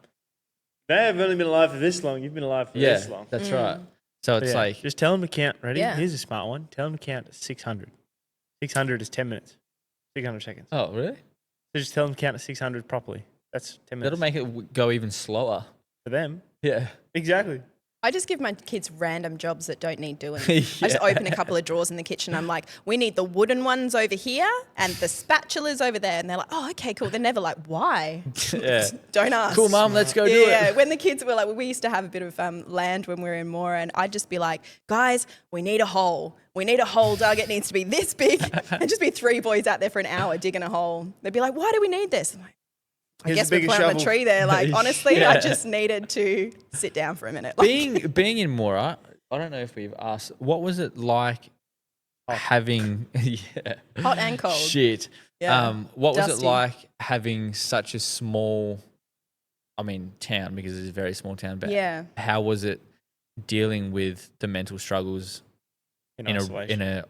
They have only been alive for this long. You've been alive for Yeah, this long. that's right. So But it's yeah, like, just tell them to count. Ready? Yeah. Here's a smart one. Tell them to count to 600. 600 is 10 minutes. 600 seconds. oh, really? So just tell them to count to 600 properly. That's 10 minutes. That'll make it go even slower. for them. Yeah. Exactly. I just give my kids random jobs that don't need doing. I just open a couple of drawers in the kitchen. I'm like, we need the wooden ones over here and the spatulas over there. And they're like, oh, okay, cool. They're never like, why? Yeah. Don't ask. Cool, Mum, let's go do Yeah, it. when the kids were like, we used to have a bit of land when we were in Moora, and I'd just be like, guys, we need a hole. We need a hole dug. It needs to be this big. And just be 3 boys out there for an hour digging a hole. They'd be like, why do we need this? I'm like, I Here's guess a we're bigger planting a shovel. tree there. Like, honestly, Yeah. I just needed to sit down for a minute. Like, Being in Moora, I don't know if we've asked, what was it like having, yeah. hot and cold. Shit. Yeah. What was it Dusty. like having such a small, I mean, town, because it's a very small town, but Yeah. how was it dealing with the mental struggles in a isolation.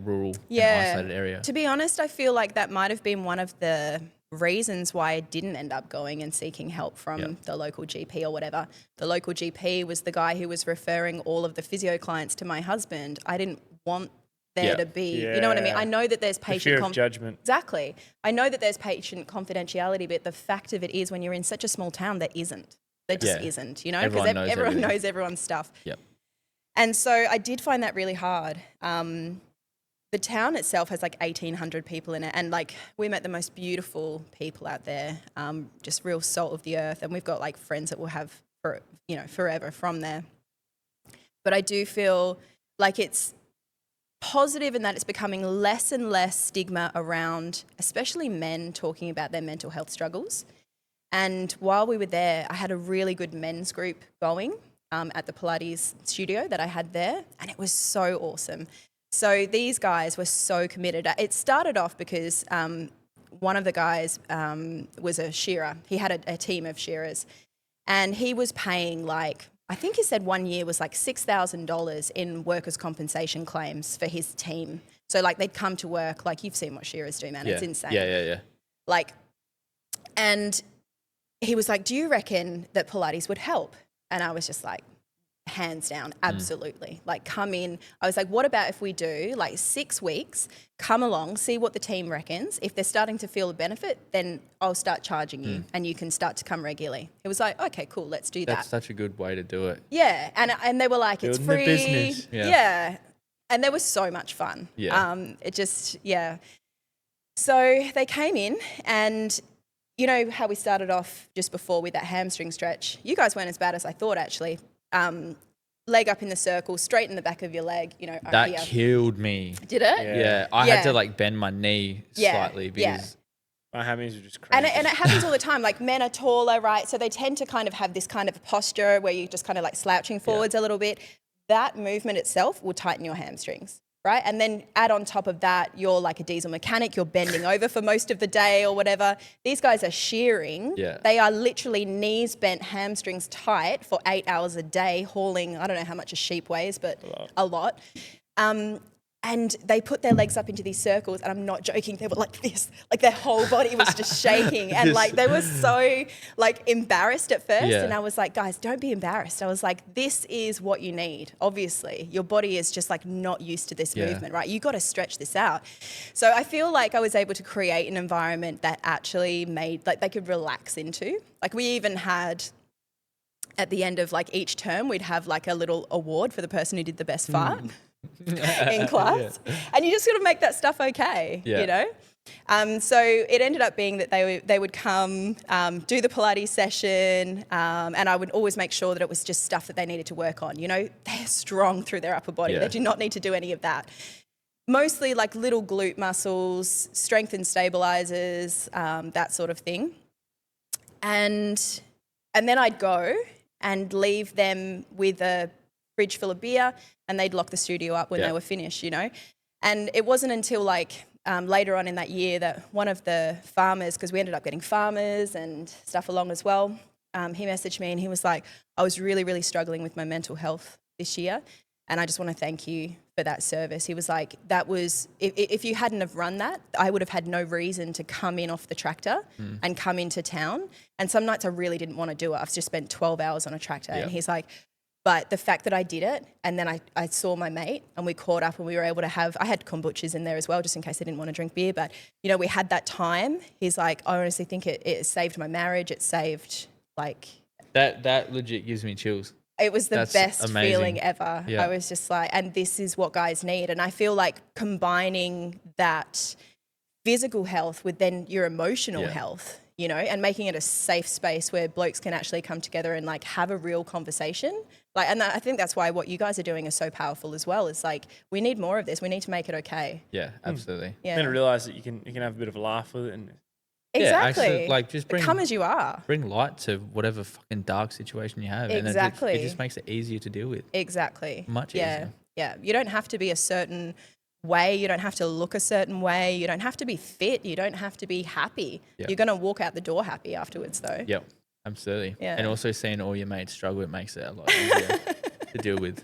rural Yeah. and isolated area? To be honest, I feel like that might have been one of the reasons why I didn't end up going and seeking help from Yeah. the local GP or whatever. The local GP was the guy who was referring all of the physio clients to my husband. I didn't want there Yeah. to be, you know what I mean? Yeah. I know that there's The patient fear of judgment. Exactly. I know that there's patient confidentiality, but the fact of it is when you're in such a small town, there isn't. There just Yeah. isn't, you know, Everyone because knows everyone everything. knows everyone's stuff. Yep. And so I did find that really hard. The town itself has like 1,800 people in it, and like we met the most beautiful people out there, just real salt of the earth. And we've got like friends that we'll have for, you know, forever from there. But I do feel like it's positive in that it's becoming less and less stigma around, especially men talking about their mental health struggles. And while we were there, I had a really good men's group going at the Pilates studio that I had there, and it was so awesome. So these guys were so committed. It started off because one of the guys was a shearer. He had a team of shearers, and he was paying like, I think he said 1 year was like $6,000 in workers' compensation claims for his team. So like they'd come to work, like you've seen what shearers do, man. Yeah. It's insane. Yeah. Like, and he was like, do you reckon that Pilates would help? And I was just like, hands down, absolutely. Like, come in. I was like, what about if we do like 6 weeks, come along, see what the team reckons. If they're starting to feel a benefit, then I'll start charging you and you can start to come regularly. It was like, okay, cool, let's do That's that. such a good way to do it. Yeah. And they were like, it's Building free. the business. Yeah. And they were so much fun. Yeah. It just, yeah. So they came in, and you know how we started off just before with that hamstring stretch? You guys weren't as bad as I thought, actually. Leg up in the circle, straight in the back of your leg, you know. That here. killed me. Did it? Yeah, I had to like bend my knee slightly because My hammies are just crazy. And it happens all the time. Like men are taller, right? So they tend to kind of have this kind of posture where you're just kind of like slouching forwards a little bit. That movement itself will tighten your hamstrings, right? And then add on top of that, you're like a diesel mechanic. You're bending over for most of the day or whatever. These guys are shearing. Yeah. They are literally knees bent, hamstrings tight for 8 hours a day, hauling, I don't know how much a sheep weighs, but a lot. And they put their legs up into these circles, and I'm not joking, they were like this, like their whole body was just shaking, and like they were so like embarrassed at first, and I was like, guys, don't be embarrassed. I was like, this is what you need. Obviously, your body is just like not used to this movement, right? You got to stretch this out. So I feel like I was able to create an environment that actually made like they could relax into. Like we even had, at the end of like each term, we'd have like a little award for the person who did the best fart. In class, and you just got to make that stuff okay, you know. So it ended up being that they would come do the Pilates session, and I would always make sure that it was just stuff that they needed to work on. You know, they're strong through their upper body; they do not need to do any of that. Mostly like little glute muscles, strength and stabilizers, that sort of thing. And then I'd go and leave them with a fridge full of beer, and they'd lock the studio up when they were finished, you know. And it wasn't until like later on in that year that one of the farmers, because we ended up getting farmers and stuff along as well, he messaged me and he was like, I was really, really struggling with my mental health this year, and I just want to thank you for that service. He was like, that was, if you hadn't have run that, I would have had no reason to come in off the tractor and come into town. And some nights I really didn't want to do it. I've just spent 12 hours on a tractor. And he's like, but the fact that I did it, and then I saw my mate and we caught up and we were able to have, I had kombuchas in there as well, just in case I didn't want to drink beer. But, you know, we had that time. He's like, I honestly think it saved my marriage. It saved like... That legit gives me chills. It was the That's best amazing. feeling ever. I was just like, and this is what guys need. And I feel like combining that physical health with then your emotional health, you know, and making it a safe space where blokes can actually come together and like have a real conversation. Like, and I think that's why what you guys are doing is so powerful as well. It's like, we need more of this. We need to make it okay. Yeah, absolutely. Yeah. Then I realised that you can have a bit of a laugh with it. And Exactly. Yeah, actually, like just come as you are. bring light to whatever fucking dark situation you have. Exactly. And it just makes it easier to deal with. Exactly. Much yeah. easier. Yeah. You don't have to be a certain way. You don't have to look a certain way. You don't have to be fit. You don't have to be happy. Yep. You're going to walk out the door happy afterwards though. Yep, absolutely. Yeah. And also seeing all your mates struggle, it makes it a lot easier to deal with,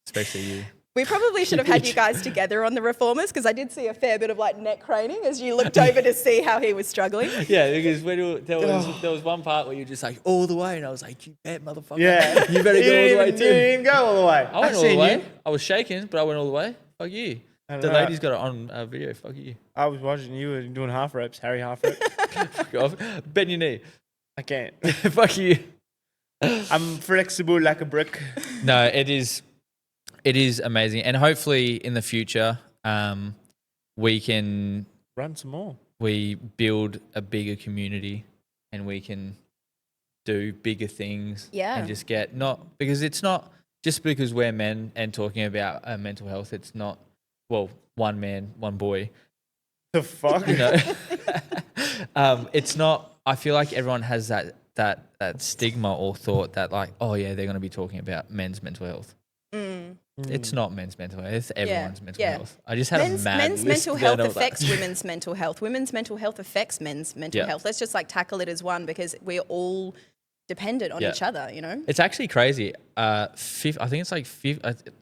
especially you. We probably should have had you guys together on the reformers, because I did see a fair bit of like neck craning as you looked over to see how he was struggling. Yeah, because there was one part where you're just like all the way, and I was like, you bet, motherfucker. yeah, You better you go all the way didn't even go all the way. I went I've all the seen way. you. I was shaking, but I went all the way. Fuck you. I The don't know. lady's got it on video. Fuck you. I was watching you were doing half reps, Harry half rep. Fuck off. Bend your knee. I can't. Fuck you. I'm flexible like a brick. No, it is amazing, and hopefully in the future, we Run some more. build a bigger community, and we can do bigger things. Yeah. and just get not because it's not just because we're men and talking about mental health. It's not one man, one boy. The fuck? You know, it's not. I feel like everyone has that stigma or thought that like, oh yeah, they're going to be talking about men's mental health. It's not men's mental health. It's everyone's mental health. I just had men's a mad men's list mental there health and I was like- affects women's mental health. Women's mental health affects men's mental Yeah. health. Let's just like tackle it as one, because we're all dependent on Yeah. each other, you know? It's actually crazy. I think it's like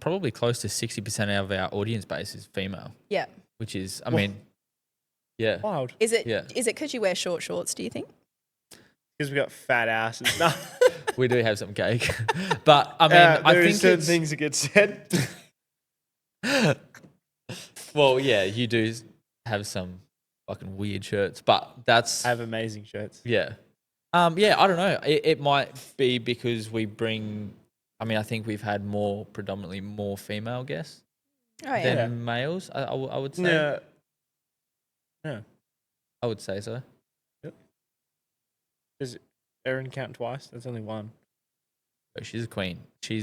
probably close to 60% of our audience base is female, Yeah. which is, I mean, yeah. Wild. Is it Yeah. because you wear short shorts, do you think? Because we got fat asses. No. We do have some cake. But I mean, I there are think certain it's, things that get said. well, yeah, you do have some fucking weird shirts, but that's, I have amazing shirts. yeah. Yeah, I don't know. It might be because we bring, I mean, I think we've had predominantly more female guests Oh yeah. than Yeah. males, I would say. Yeah. Yeah. I would say so. Yep. Does Erin count twice? That's only one. Oh, she's a queen. She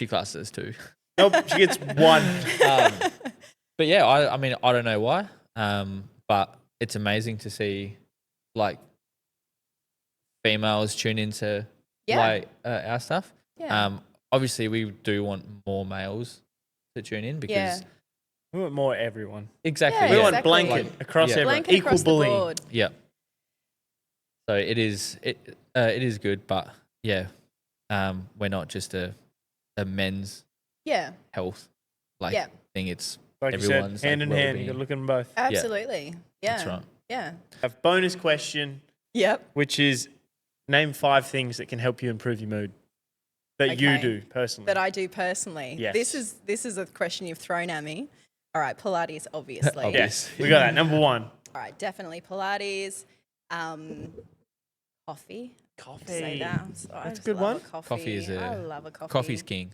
classes too. Nope, she gets one. But yeah, I mean, I don't know why. But it's amazing to see like females tune into like our stuff. Yeah. Obviously we do want more males to tune in because Yeah. We want more everyone. exactly. Yeah, We yeah. want exactly. blanket across Yeah. everyone. Blanket Equal across bullying. the board. Yeah. So it is good, but yeah, we're not just a men's Yeah. health like Yeah. thing. It's Like everyone's you said, hand like, in hand. well-being. You got to look at them both. Absolutely. Yeah. That's right. Yeah. A bonus question, Yep. which is name 5 things that can help you improve your mood that you Okay. do personally. That I do personally. Yes. This is a question you've thrown at me. All right, Pilates, obviously. Obvious. Yes, we got that. Number 1. All right, definitely Pilates. Coffee. Say that. I That's a just good love one. A coffee. Coffee is I love a coffee. Coffee's king.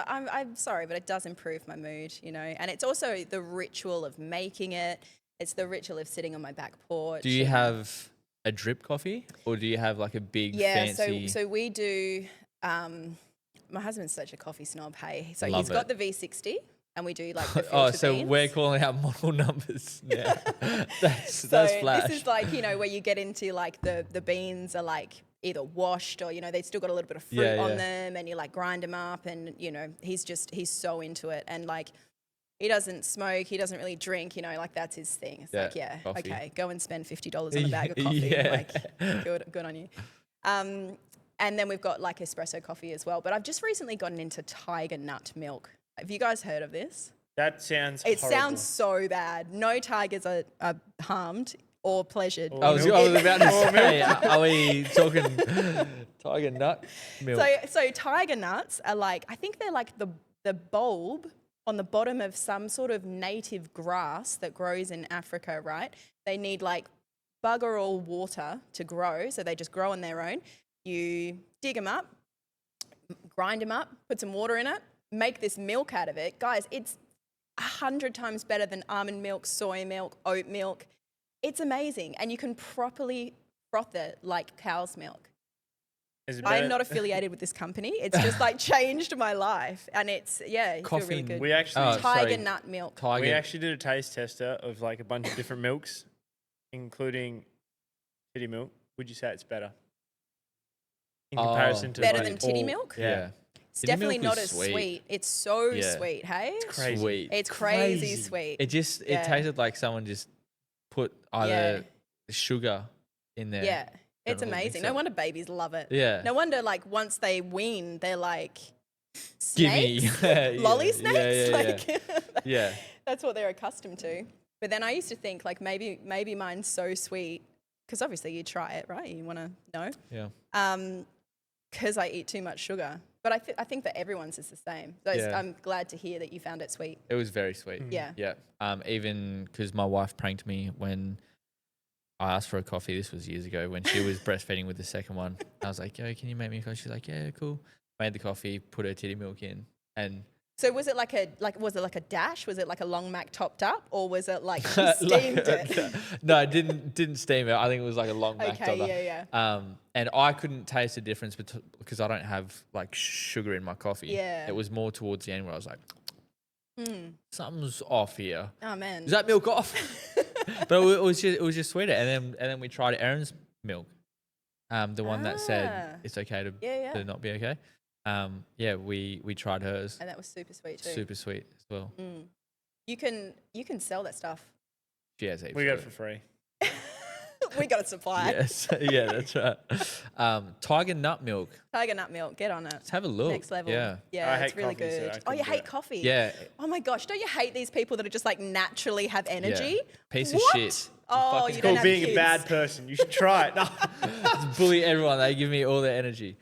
I'm sorry, but it does improve my mood, you know. And it's also the ritual of making it. It's the ritual of sitting on my back porch. Do you and- have a drip coffee or do you have like a big Yeah, fancy? so we do. My husband's such a coffee snob. Hey, so Love he's got it. the V60, and we do like the filter Oh, so beans. we're calling out model numbers now. that's So flash. this is like, you know, where you get into like the beans are like either washed or, you know, they still got a little bit of fruit Yeah, on yeah. them, and you like grind them up, and you know, he's so into it, and like he doesn't smoke, he doesn't really drink, you know, like that's his thing. It's like, yeah, coffee. okay, go and spend $50 on a bag of coffee. Yeah. Like good on you. And then we've got like espresso coffee as well. But I've just recently gotten into tiger nut milk. Have you guys heard of this? That sounds It horrible. sounds so bad. No tigers are harmed or pleasured. I was about to say, are we talking tiger nut milk? So tiger nuts are like, I think they're like the bulb on the bottom of some sort of native grass that grows in Africa, right? They need like bugger all water to grow, so they just grow on their own. You dig them up, grind them up, put some water in it, make this milk out of it. Guys, it's 100 times better than almond milk, soy milk, oat milk. It's amazing, and you can properly froth it like cow's milk. Is it I'm better? not affiliated with this company. It's just like changed my life, and it's you feel really good. We actually Oh, Tiger sorry. nut milk. Tiger. we actually did a taste tester of like a bunch of different milks, including titty milk. Would you say it's better in Oh. comparison to Better like than titty all- milk? yeah. It's Titty definitely milk not is as sweet. It's so Yeah. sweet, hey? crazy. Sweet. It's crazy Crazy. sweet. It just Yeah. it tasted like someone just put either sugar in there. Yeah, it's Don't know, amazing. mix No it. wonder babies love it. Yeah. No wonder, like, once they wean, they're like, Gimme. snakes? Yeah, Lolly yeah, snakes? yeah, yeah. Like, Yeah. that's what they're accustomed to. But then I used to think, like, maybe mine's so sweet, because obviously you try it, right? You want to know. Yeah. Because I eat too much sugar. But I think that everyone's is the same. So Yeah. I'm glad to hear that you found it sweet. It was very sweet. Yeah. Yeah. Even because my wife pranked me when I asked for a coffee. This was years ago when she was breastfeeding with the second one. I was like, "Yo, can you make me a coffee?" She's like, "Yeah, cool." Made the coffee, put her titty milk in, and So was it like a dash? Was it like a long mac topped up, or was it like you steamed it? no, it didn't steam it. I think it was like a long mac Okay, dollar. yeah. And I couldn't taste the difference because I don't have like sugar in my coffee. Yeah. It was more towards the end where I was like, something's off here. Oh man. Is that milk off? But it was just sweeter. And then we tried Erin's milk, the one that said it's okay to not be okay. We tried hers. And that was super sweet too. Super sweet as well. You can sell that stuff. She has heaps We got of it for free. We got a supply. Yes, yeah, that's right. Tiger nut milk. Tiger nut milk. Get on it. Let's have a look. Next level. Yeah. Yeah, I it's hate really coffee, so I good. Oh, couldn't you do hate it. coffee? Yeah. Oh my gosh, don't you hate these people that are just like naturally have energy? Yeah. Piece What? of shit. Oh, Fucking you It's don't called have being kids. a bad person. You should try it. No. bully everyone. They give me all their energy.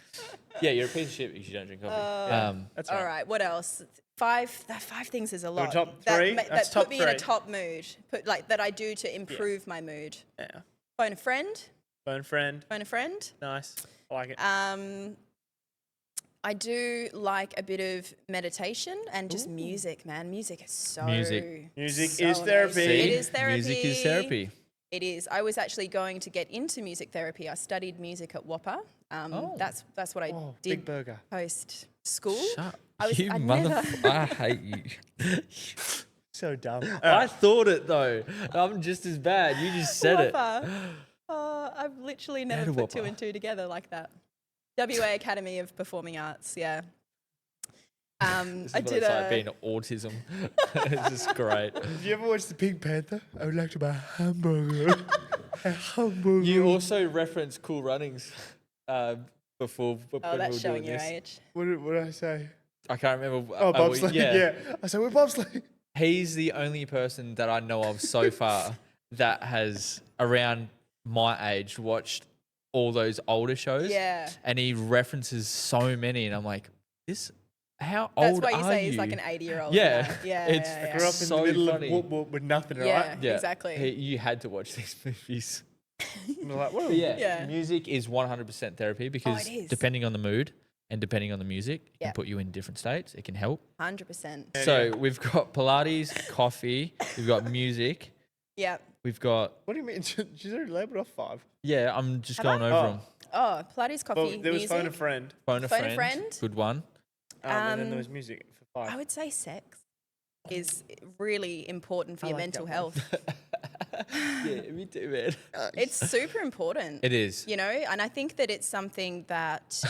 Yeah, you're a piece of shit because you don't drink coffee. That's All right, what else? Five things is a lot. top That three? ma- That's that top put me in a three. top mood. That I do to improve my mood. Yeah. Phone a friend. Phone a friend. Phone a friend. Nice. I like it. I do like a bit of meditation and just music, man. Music is so Music. Music so is therapy. amazing. It is therapy. Music is therapy. It is. I was actually going to get into music therapy. I studied music at Whopper. That's what I Oh, did big burger. post school. Shut I'd I hate you. So dumb. I thought it though. I'm just as bad. You just said it. Whopper. Oh, I've literally never Go to put two Whopper. and two together like that. WA Academy of Performing Arts, yeah. This is I what did it's like being autism. It's just great. Did you ever watch the Pink Panther? I would like to buy a hamburger. A hamburger. You also referenced Cool Runnings before. Oh, when we that's were showing doing your this. age. What did I say? I can't remember. Oh, bobsleigh. Yeah. I said, we're bobsleigh. He's the only person that I know of so far that has, around my age, watched all those older shows. Yeah. And he references so many, and I'm like, how That's old why you are say you? he's like an 80-year-old. Yeah. Yeah. It's yeah, Grew up in So the middle funny. of whoop whoop with nothing, Yeah. right? Yeah. Exactly. You had to watch these movies. And we're like, whoa. But yeah, Yeah. music is 100% therapy because it is. depending on the mood and depending on the music, it Yeah. can put you in different states. It can help. 100%. So we've got Pilates, coffee, we've got music, Yeah. we've got, What do you mean? She's already labelled off 5. yeah, I'm just Have going I? over Oh. them. Oh, Pilates, coffee, Well, there was music. phone a friend. Phone a Phone a friend, friend. good one. And then there was music for 5. I would say sex is really important for your like mental that health. Yeah, me too, man. It's super important. It is. You know, and I think that it's something that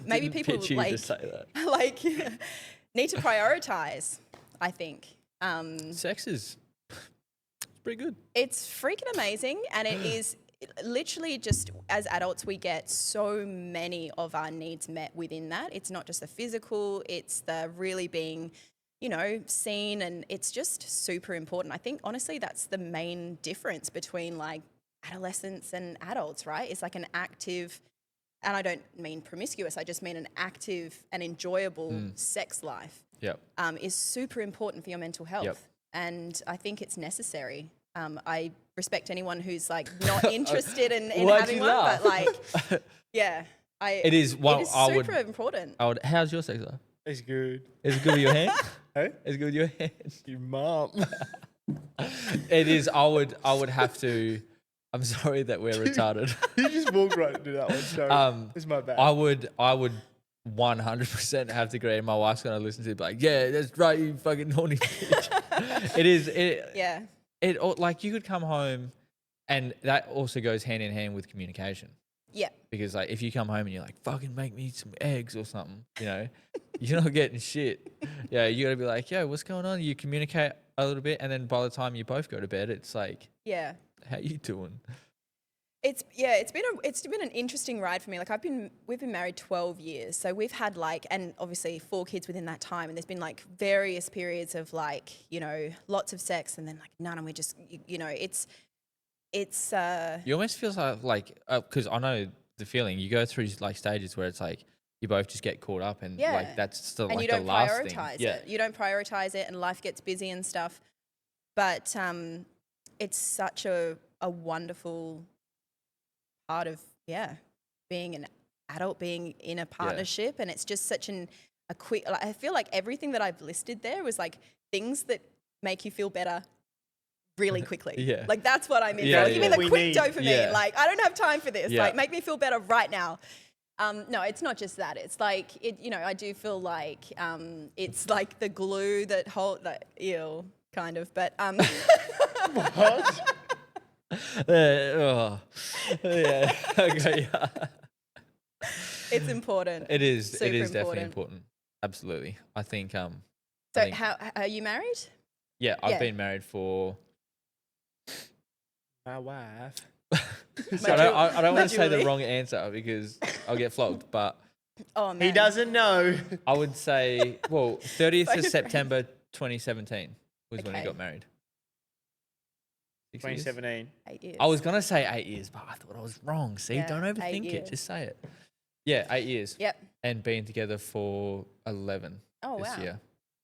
maybe Didn't people pitch you like to say that. like need to prioritize. I think Sex is it's pretty good. it's freaking amazing, and it is literally just as adults we get so many of our needs met within that. It's not just the physical; it's the really being, you know, seen, and it's just super important. I think honestly that's the main difference between like adolescents and adults, right? It's like an active, and I don't mean promiscuous, I just mean an active and enjoyable sex life Yep. is super important for your mental health. Yep. And I think it's necessary. I respect anyone who's like not interested in Why'd having you one, laugh? but like, yeah, It is one it is I would super important. how's your sex life? It's good. Is it good with your hand? Hey? Is it good with your hand? Your mom. It is. I would have to. I'm sorry that we're retarded. You just walked right into that one. Sorry. It's my bad. I would 100% have to agree. And my wife's gonna listen to it, like, yeah, that's right, you fucking naughty bitch. It is. Yeah. Like you could come home, and that also goes hand in hand with communication. Yeah. Because like if you come home and you're like, fucking make me some eggs or something, you know, you're not getting shit. Yeah, you gotta be like, yo, what's going on? You communicate a little bit, and then by the time you both go to bed, it's like, Yeah. how you doing? It's been an interesting ride for me. Like we've been married 12 years. So we've had like, and obviously 4 kids within that time. And there's been like various periods of like, you know, lots of sex and then like none. And we just, you know, it's You almost feel like because I know the feeling. You go through like stages where it's like you both just get caught up, and Yeah. like that's still and like you the don't last thing. prioritize Yeah, it. You don't prioritize it, and life gets busy and stuff. But it's such a wonderful part of being an adult, being in a partnership, and it's just such a quick. Like, I feel like everything that I've listed there was like things that make you feel better really quickly. Yeah. Like that's what I mean. Yeah, Like, give me yeah. the We quick need. dopamine. Yeah. Like I don't have time for this. Yeah. Like make me feel better right now. No, it's not just that. It's like you know, I do feel like it's like the glue that hold that kind of. But What? yeah. Okay. Yeah. it's important. It is. Super it is definitely important. important. Absolutely. I think. So I think- how are you married? Yeah, I've Yeah. been married for. My wife. So I don't want to say the Joley. wrong answer because I'll get flogged, but Oh man, He doesn't know. I would say, well, 30th Phone of a September 2017 was when he Okay. got married. 6 years? 2017. 8 years. I was going to say 8 years, but I thought I was wrong. See, Yeah, don't 8 overthink it. years. Just say it. Yeah, 8 years. Yep. And been together for 11 Oh this wow. year.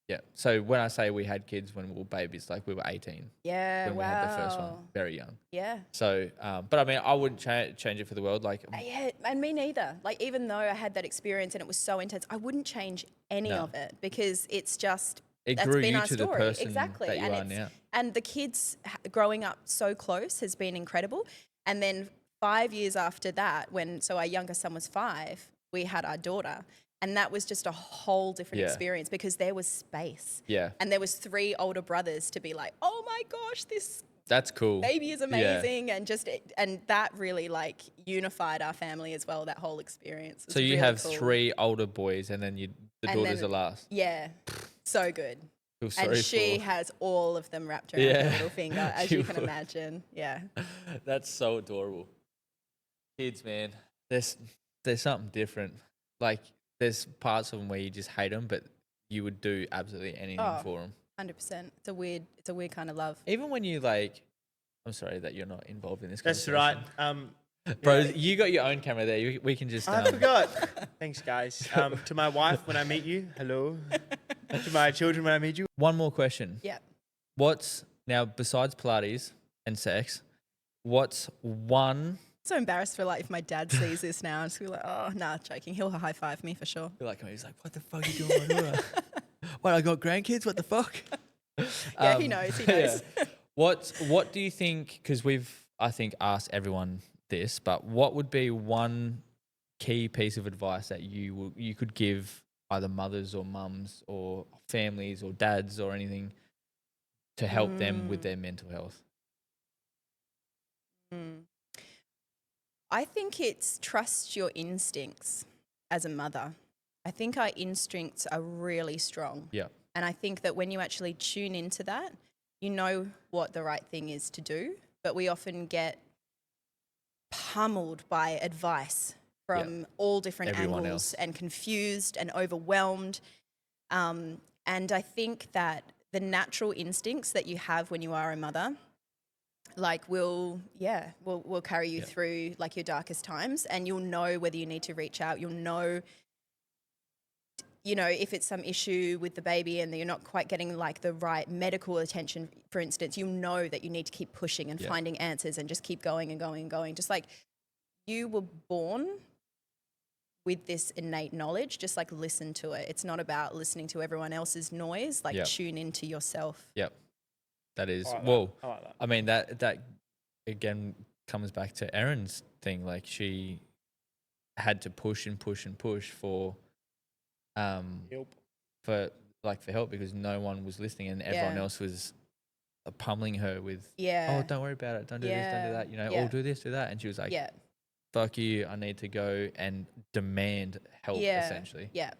Yeah. So when I say we had kids when we were babies, like we were 18 Yeah. when wow. we had the first one, very young. Yeah. So, but I mean, I wouldn't change it for the world. Like, Yeah, and me neither. Like, even though I had that experience and it was so intense, I wouldn't change any No. of it because it's just It That's grew been you our to the story. person Exactly. that you And are it's- now. And the kids growing up so close has been incredible. And then 5 years after that, so our younger son was 5, we had our daughter. And that was just a whole different Yeah. experience because there was space. Yeah, And there was 3 older brothers to be like, oh my gosh, this that's cool. baby is Yeah. amazing. And that really like unified our family as well, that whole experience. It So was you really have cool. 3 older boys, and then the And daughters then- are last. Yeah, so good. Feel And sorry she for. has all of them wrapped around Yeah. her little finger, as You you can would. imagine. Yeah. That's so adorable. Kids, man, there's something different. Like there's parts of them where you just hate them, but you would do absolutely anything Oh. for them. 100%. It's a weird kind of love. Even when you like, I'm sorry that you're not involved in this. That's right. conversation. Bro. yeah. You got your own camera there. We can just. I forgot. Thanks, guys. To my wife, when I meet you, hello. To my children, when I meet you. One more question. Yeah. What's now besides Pilates and sex? What's one? So embarrassed for like if my dad sees this now, I'm just gonna be like, oh, nah, joking. He'll high five me for sure. Like he's like, what the fuck are you doing, my daughter? What, I got grandkids? What the fuck? Yeah, he knows. He knows. Yeah. What do you think? Because we've, I think, asked everyone this, but what would be one key piece of advice that you could give either mothers or mums or families or dads or anything to help them with their mental health? I think it's trust your instincts as a mother. I think our instincts are really strong. Yeah. And I think that when you actually tune into that, you know what the right thing is to do. But we often get pummeled by advice from all different Everyone angles else. and confused and overwhelmed. And I think that the natural instincts that you have when you are a mother, like will carry you through like your darkest times, and you'll know whether you need to reach out. You'll know, if it's some issue with the baby and you're not quite getting like the right medical attention, for instance, you know that you need to keep pushing and finding answers and just keep going and going and going. Just like you were born with this innate knowledge, just like listen to it. It's not about listening to everyone else's noise, like tune into yourself. Yep. That is, I like that. well, I like that. I mean, that again comes back to Erin's thing. Like she had to push and push and push for Help. for help because no one was listening and everyone Yeah. else was pummeling her with, Yeah. oh, don't worry about it, don't do this, don't do that, Yeah. oh, do this, do that. And she was like, Yeah. fuck you, I need to go and demand help, essentially. Yeah.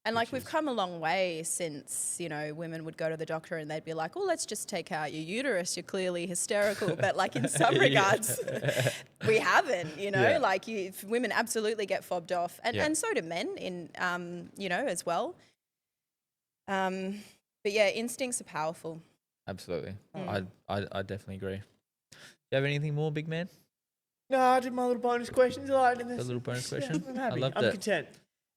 And like Which we've is- come a long way since, women would go to the doctor and they'd be like, oh, let's just take out your uterus. You're clearly hysterical. But like in some regards, we haven't, Yeah. like women absolutely get fobbed off and, Yeah. and so do men in, as well. But yeah, instincts are powerful. Absolutely. I definitely agree. Do you have anything more, big man? No, I did my little bonus questions. I liked it. A little bonus question? I'm happy. loved I'm it. content.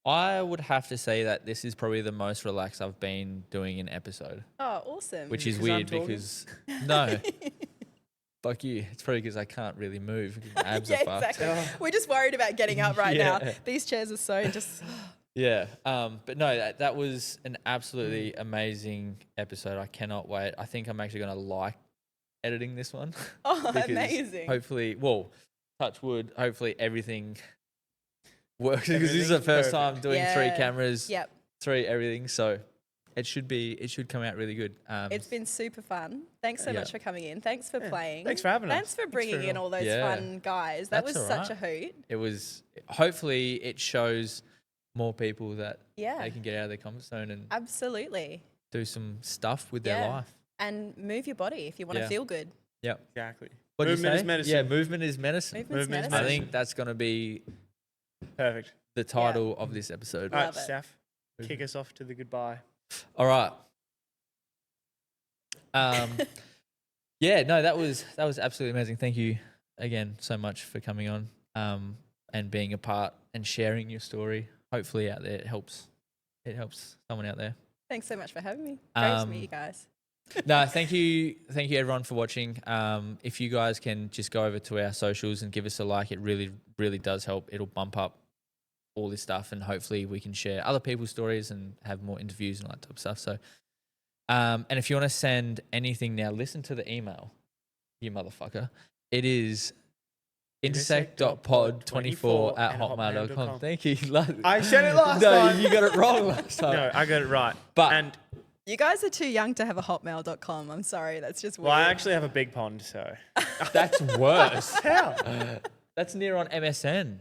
I would have to say that this is probably the most relaxed I've been doing an episode, Oh, awesome. which is Because I'm weird talking? because no, fuck you. It's probably because I can't really move. 'Cause my abs yeah, are fucked. exactly. We're just worried about getting up right now. Yeah. These chairs are so just... Yeah. But no, that was an absolutely amazing episode. I cannot wait. I think I'm actually going to like editing this one. Oh, because amazing. Hopefully, well, touch wood, hopefully everything works because this is the Everything's first perfect. time doing 3 Yeah. cameras, Yep. 3 everything. So it should come out really good. It's been super fun. Thanks so Yeah. much for coming in. Thanks for playing. Thanks for having us. Thanks for Thanks bringing for in all those Yeah. fun guys. That That's was all such a hoot. It was, hopefully it shows more people that Yeah. they can get out of their comfort zone and Absolutely. do some stuff with their Yeah. life. And move your body if you want to Yeah. feel good. Yep. Exactly. What do you Movement is say? medicine. Yeah, movement is medicine. Movement's Movement is medicine. I think that's going to be Perfect. the title of this episode. All right, Love it. Steph. Kick us off to the goodbye. All right. Yeah, no, that was absolutely amazing. Thank you again so much for coming on and being a part and sharing your story. Hopefully out there it helps someone out there. Thanks so much for having me. Great to meet Um, you guys. No, thank you everyone for watching. If you guys can just go over to our socials and give us a like, it really, really does help. It'll bump up all this stuff and hopefully we can share other people's stories and have more interviews and all that type of stuff. So And if you want to send anything now, listen to the email, you motherfucker. It is intersect.pod24@hotmail.com. Thank you. I said it last No, time. you got it wrong last time. No, I got it right. But- and You guys are too young to have a hotmail.com. I'm sorry, that's just weird. well, I actually have a big pond, so That's worse. how? That's near on MSN.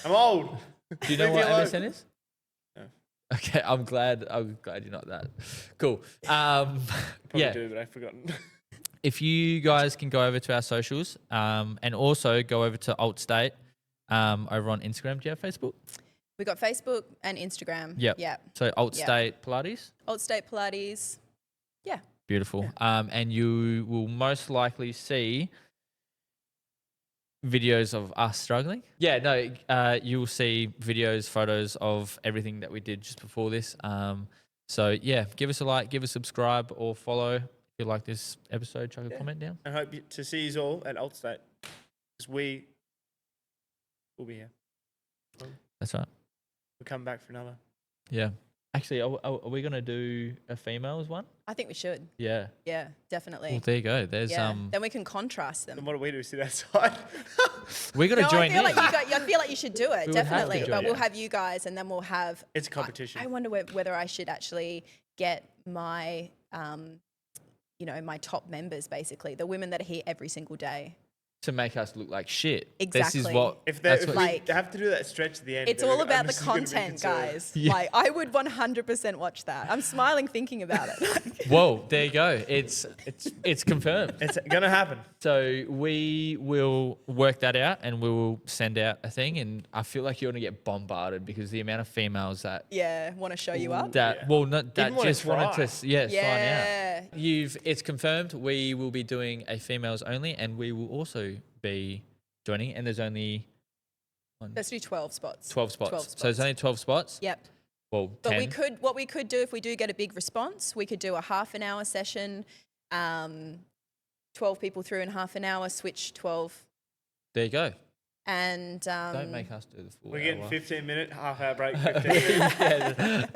I'm old. Do you know Leave me what alone. MSN is? No. Okay, I'm glad you're not that. Cool. Probably Yeah. do, but I've forgotten. If you guys can go over to our socials, and also go over to Alt.State over on Instagram. Do you have Facebook? We got Facebook and Instagram. Yep. Yeah. So Alt.State Pilates. Alt.State.Pilates. Yeah. Beautiful. And you will most likely see videos of us struggling. Yeah, no, you will see videos, photos of everything that we did just before this. So yeah, give us a like, give us a subscribe or follow. If you like this episode, chuck a comment down. I hope to see you all at Alt.State, because we will be here. That's right. We'll come back for another. Yeah. Actually, are we going to do a females one? I think we should. Yeah. Yeah, definitely. Well, there you go. There's yeah. Then we can contrast Then them. what do we do? Sit outside? we got to No, join I feel in. like I feel like you should do it. We would have to Definitely. join But we'll in. have you guys, and then we'll have. It's a competition. I wonder whether I should actually get my, my top members, basically the women that are here every single day. To make us look like shit. This is Exactly. what. If that's we what- Like- have to do that stretch at the end, It's then all I'm about the just gonna be content, concerned. guys. Yeah. Like I would 100% watch that. I'm smiling thinking about it. Whoa, there you go. It's confirmed. It's gonna happen. So we will work that out and we will send out a thing. And I feel like you're gonna get bombarded because the amount of females that Yeah, want to show you up. that well not that Didn't wanna just wanted try. to sign Yeah. out. It's confirmed. We will be doing a females only, and we will also be joining. And there's only Let's do 12 spots. 12 spots. 12 So there's only 12 spots. Yep. Well, But 10. what we could do if we do get a big response, we could do a half an hour session, 12 people through in half an hour, switch 12, There you go. and Don't make us do the full We're getting hour. 15-minute, half-hour break. 15 minutes.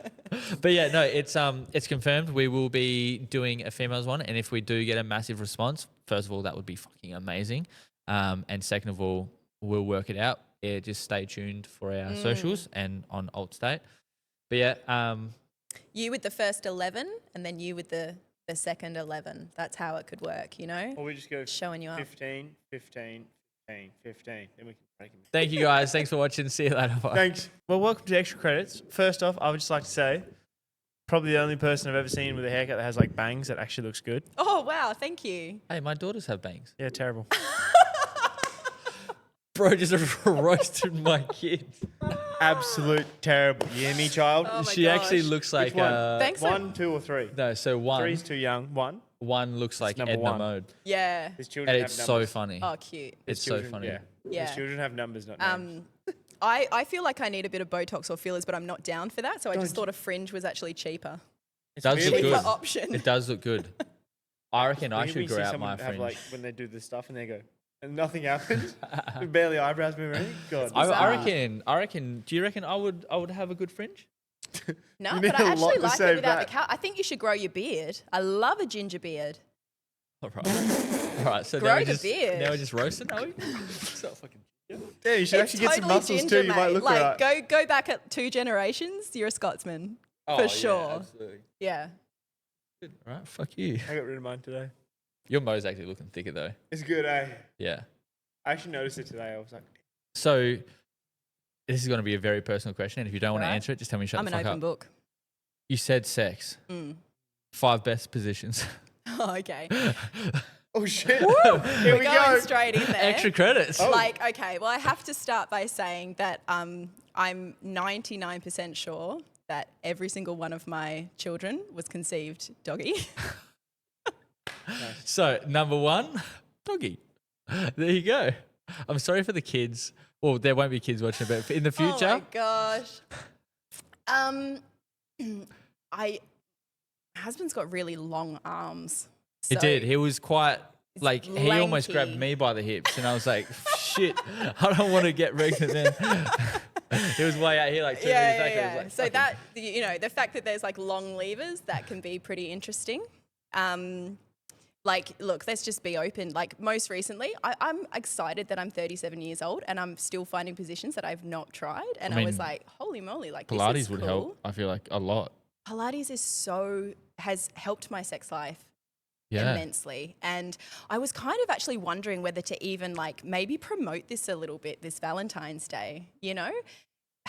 But yeah, no, it's confirmed. We will be doing a females one, and if we do get a massive response, first of all, that would be fucking amazing. And second of all, we'll work it out. Yeah, just stay tuned for our socials and on Alt.State. But yeah, you with the first 11, and then you with the second 11. That's how it could work, Or we just go Showing you up. 15, 15, 15, 15. Then we can break them. thank you guys. Thanks for watching. See you later. Bye. Thanks. Well, welcome to Extra Credits. First off, I would just like to say, probably the only person I've ever seen with a haircut that has like bangs that actually looks good. Oh, wow. Thank you. Hey, my daughters have bangs. Yeah, terrible. Bro just roasted my kids. Absolute terrible. You hear me, child? Oh my She actually gosh. looks like one? Thanks for- 1, 2, or 3? no. So one Three's too young. 1. looks like number Edna one. Mode, Yeah. His children and have it's numbers. so funny. Oh, cute. It's so Children- funny. Yeah. Yeah. His children have numbers, not names. I feel like I need a bit of Botox or fillers, but I'm not down for that. So I just Don't- thought a fringe was actually cheaper. It's does weird look Cheaper good. option. It does look good. I reckon I when should you grow see out someone my have, fringe. like, when they do this stuff and they go, and nothing happens. Barely eyebrows move or anything. God. I bizarre. reckon. Do you reckon I would have a good fringe? No, You but need I a lot actually to like say it without the that. cow. I think you should grow your beard. I love a ginger beard. All right. All right. So Grow now we the just beard. now we're just roasting, are we? So fucking. Yeah, you should actually get some muscles ginger, too. You might mate. look like alright. go back at 2 generations. You're a Scotsman. Oh, For yeah, sure. absolutely. Yeah. Good. All right. Fuck you. I got rid of mine today. Your mo's actually looking thicker though. It's good, eh? Yeah. I actually noticed it today. I was like, So this is going to be a very personal question, and if you don't want to Alright. answer it, just tell me shut I'm the an fuck open up. book. You said sex. Mm. 5 best positions. Oh, okay. oh shit. Woo! Here We're we going go. straight in there. Extra credits. Oh. Like, okay, well, I have to start by saying that I'm 99% sure that every single one of my children was conceived doggy. So number 1, doggy. There you go. I'm sorry for the kids. Well, there won't be kids watching, but in the Oh my future, gosh. My husband's got really long arms. he so did. He was quite like he almost lanky. grabbed me by the hips, and I was like, "Shit, I don't want to get pregnant then." It was way out here, like 2 meters back. It was like, So fucking- that, you know, the fact that there's like long levers, that can be pretty interesting. Like, look, let's just be open. Like, most recently, I'm excited that I'm 37 years old and I'm still finding positions that I've not tried. And I was mean, like, holy moly, like Pilates this is would cool. help. I feel like a lot. Pilates has helped my sex life Yeah. immensely. And I was kind of actually wondering whether to even like maybe promote this a little bit this Valentine's Day, you know?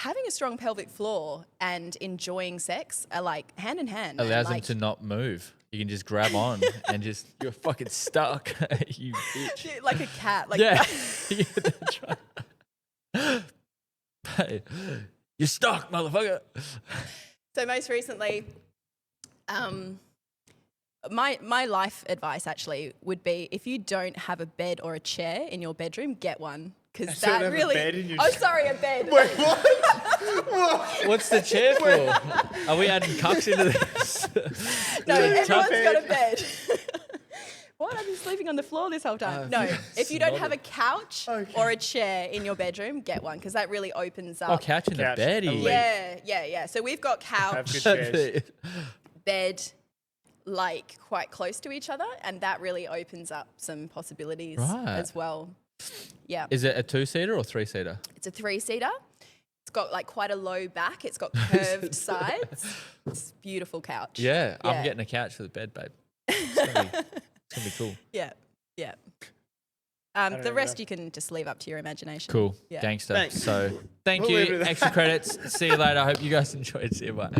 Having a strong pelvic floor and enjoying sex are like hand in hand. man. Allows them Like, to not move. You can just grab on and just you're fucking stuck. You bitch. like a cat. Like Yeah. Hey, you're stuck, motherfucker. So most recently, my life advice actually would be if you don't have a bed or a chair in your bedroom, get one. Because So you that have a really. bed in your Oh, sorry, a bed. Wait, what? What's the chair for? Are we adding cucks into this? No, Is it a everyone's got a bed? bed. What? I've been sleeping on the floor this whole time. No, if you don't have a couch or a chair in your bedroom, get one because that really opens up. Oh, couch in the Couch, bed. elite. Yeah. So we've got Have couch, good chairs. bed, like quite close to each other, and that really opens up some possibilities Right. as well. Yeah, Is it a 2-seater or 3-seater? it's a 3-seater. It's got like quite a low back. It's got curved sides. It's a beautiful couch. Yeah, I'm Yeah. getting a couch for the bed, babe. It's gonna be cool. Yeah. don't The even rest know. you can just leave up to your imagination. Cool. Yeah. Gangster. Thanks. So thank We'll leave it you. at that. Extra credits. See you later. I hope you guys enjoyed. See you. Bye.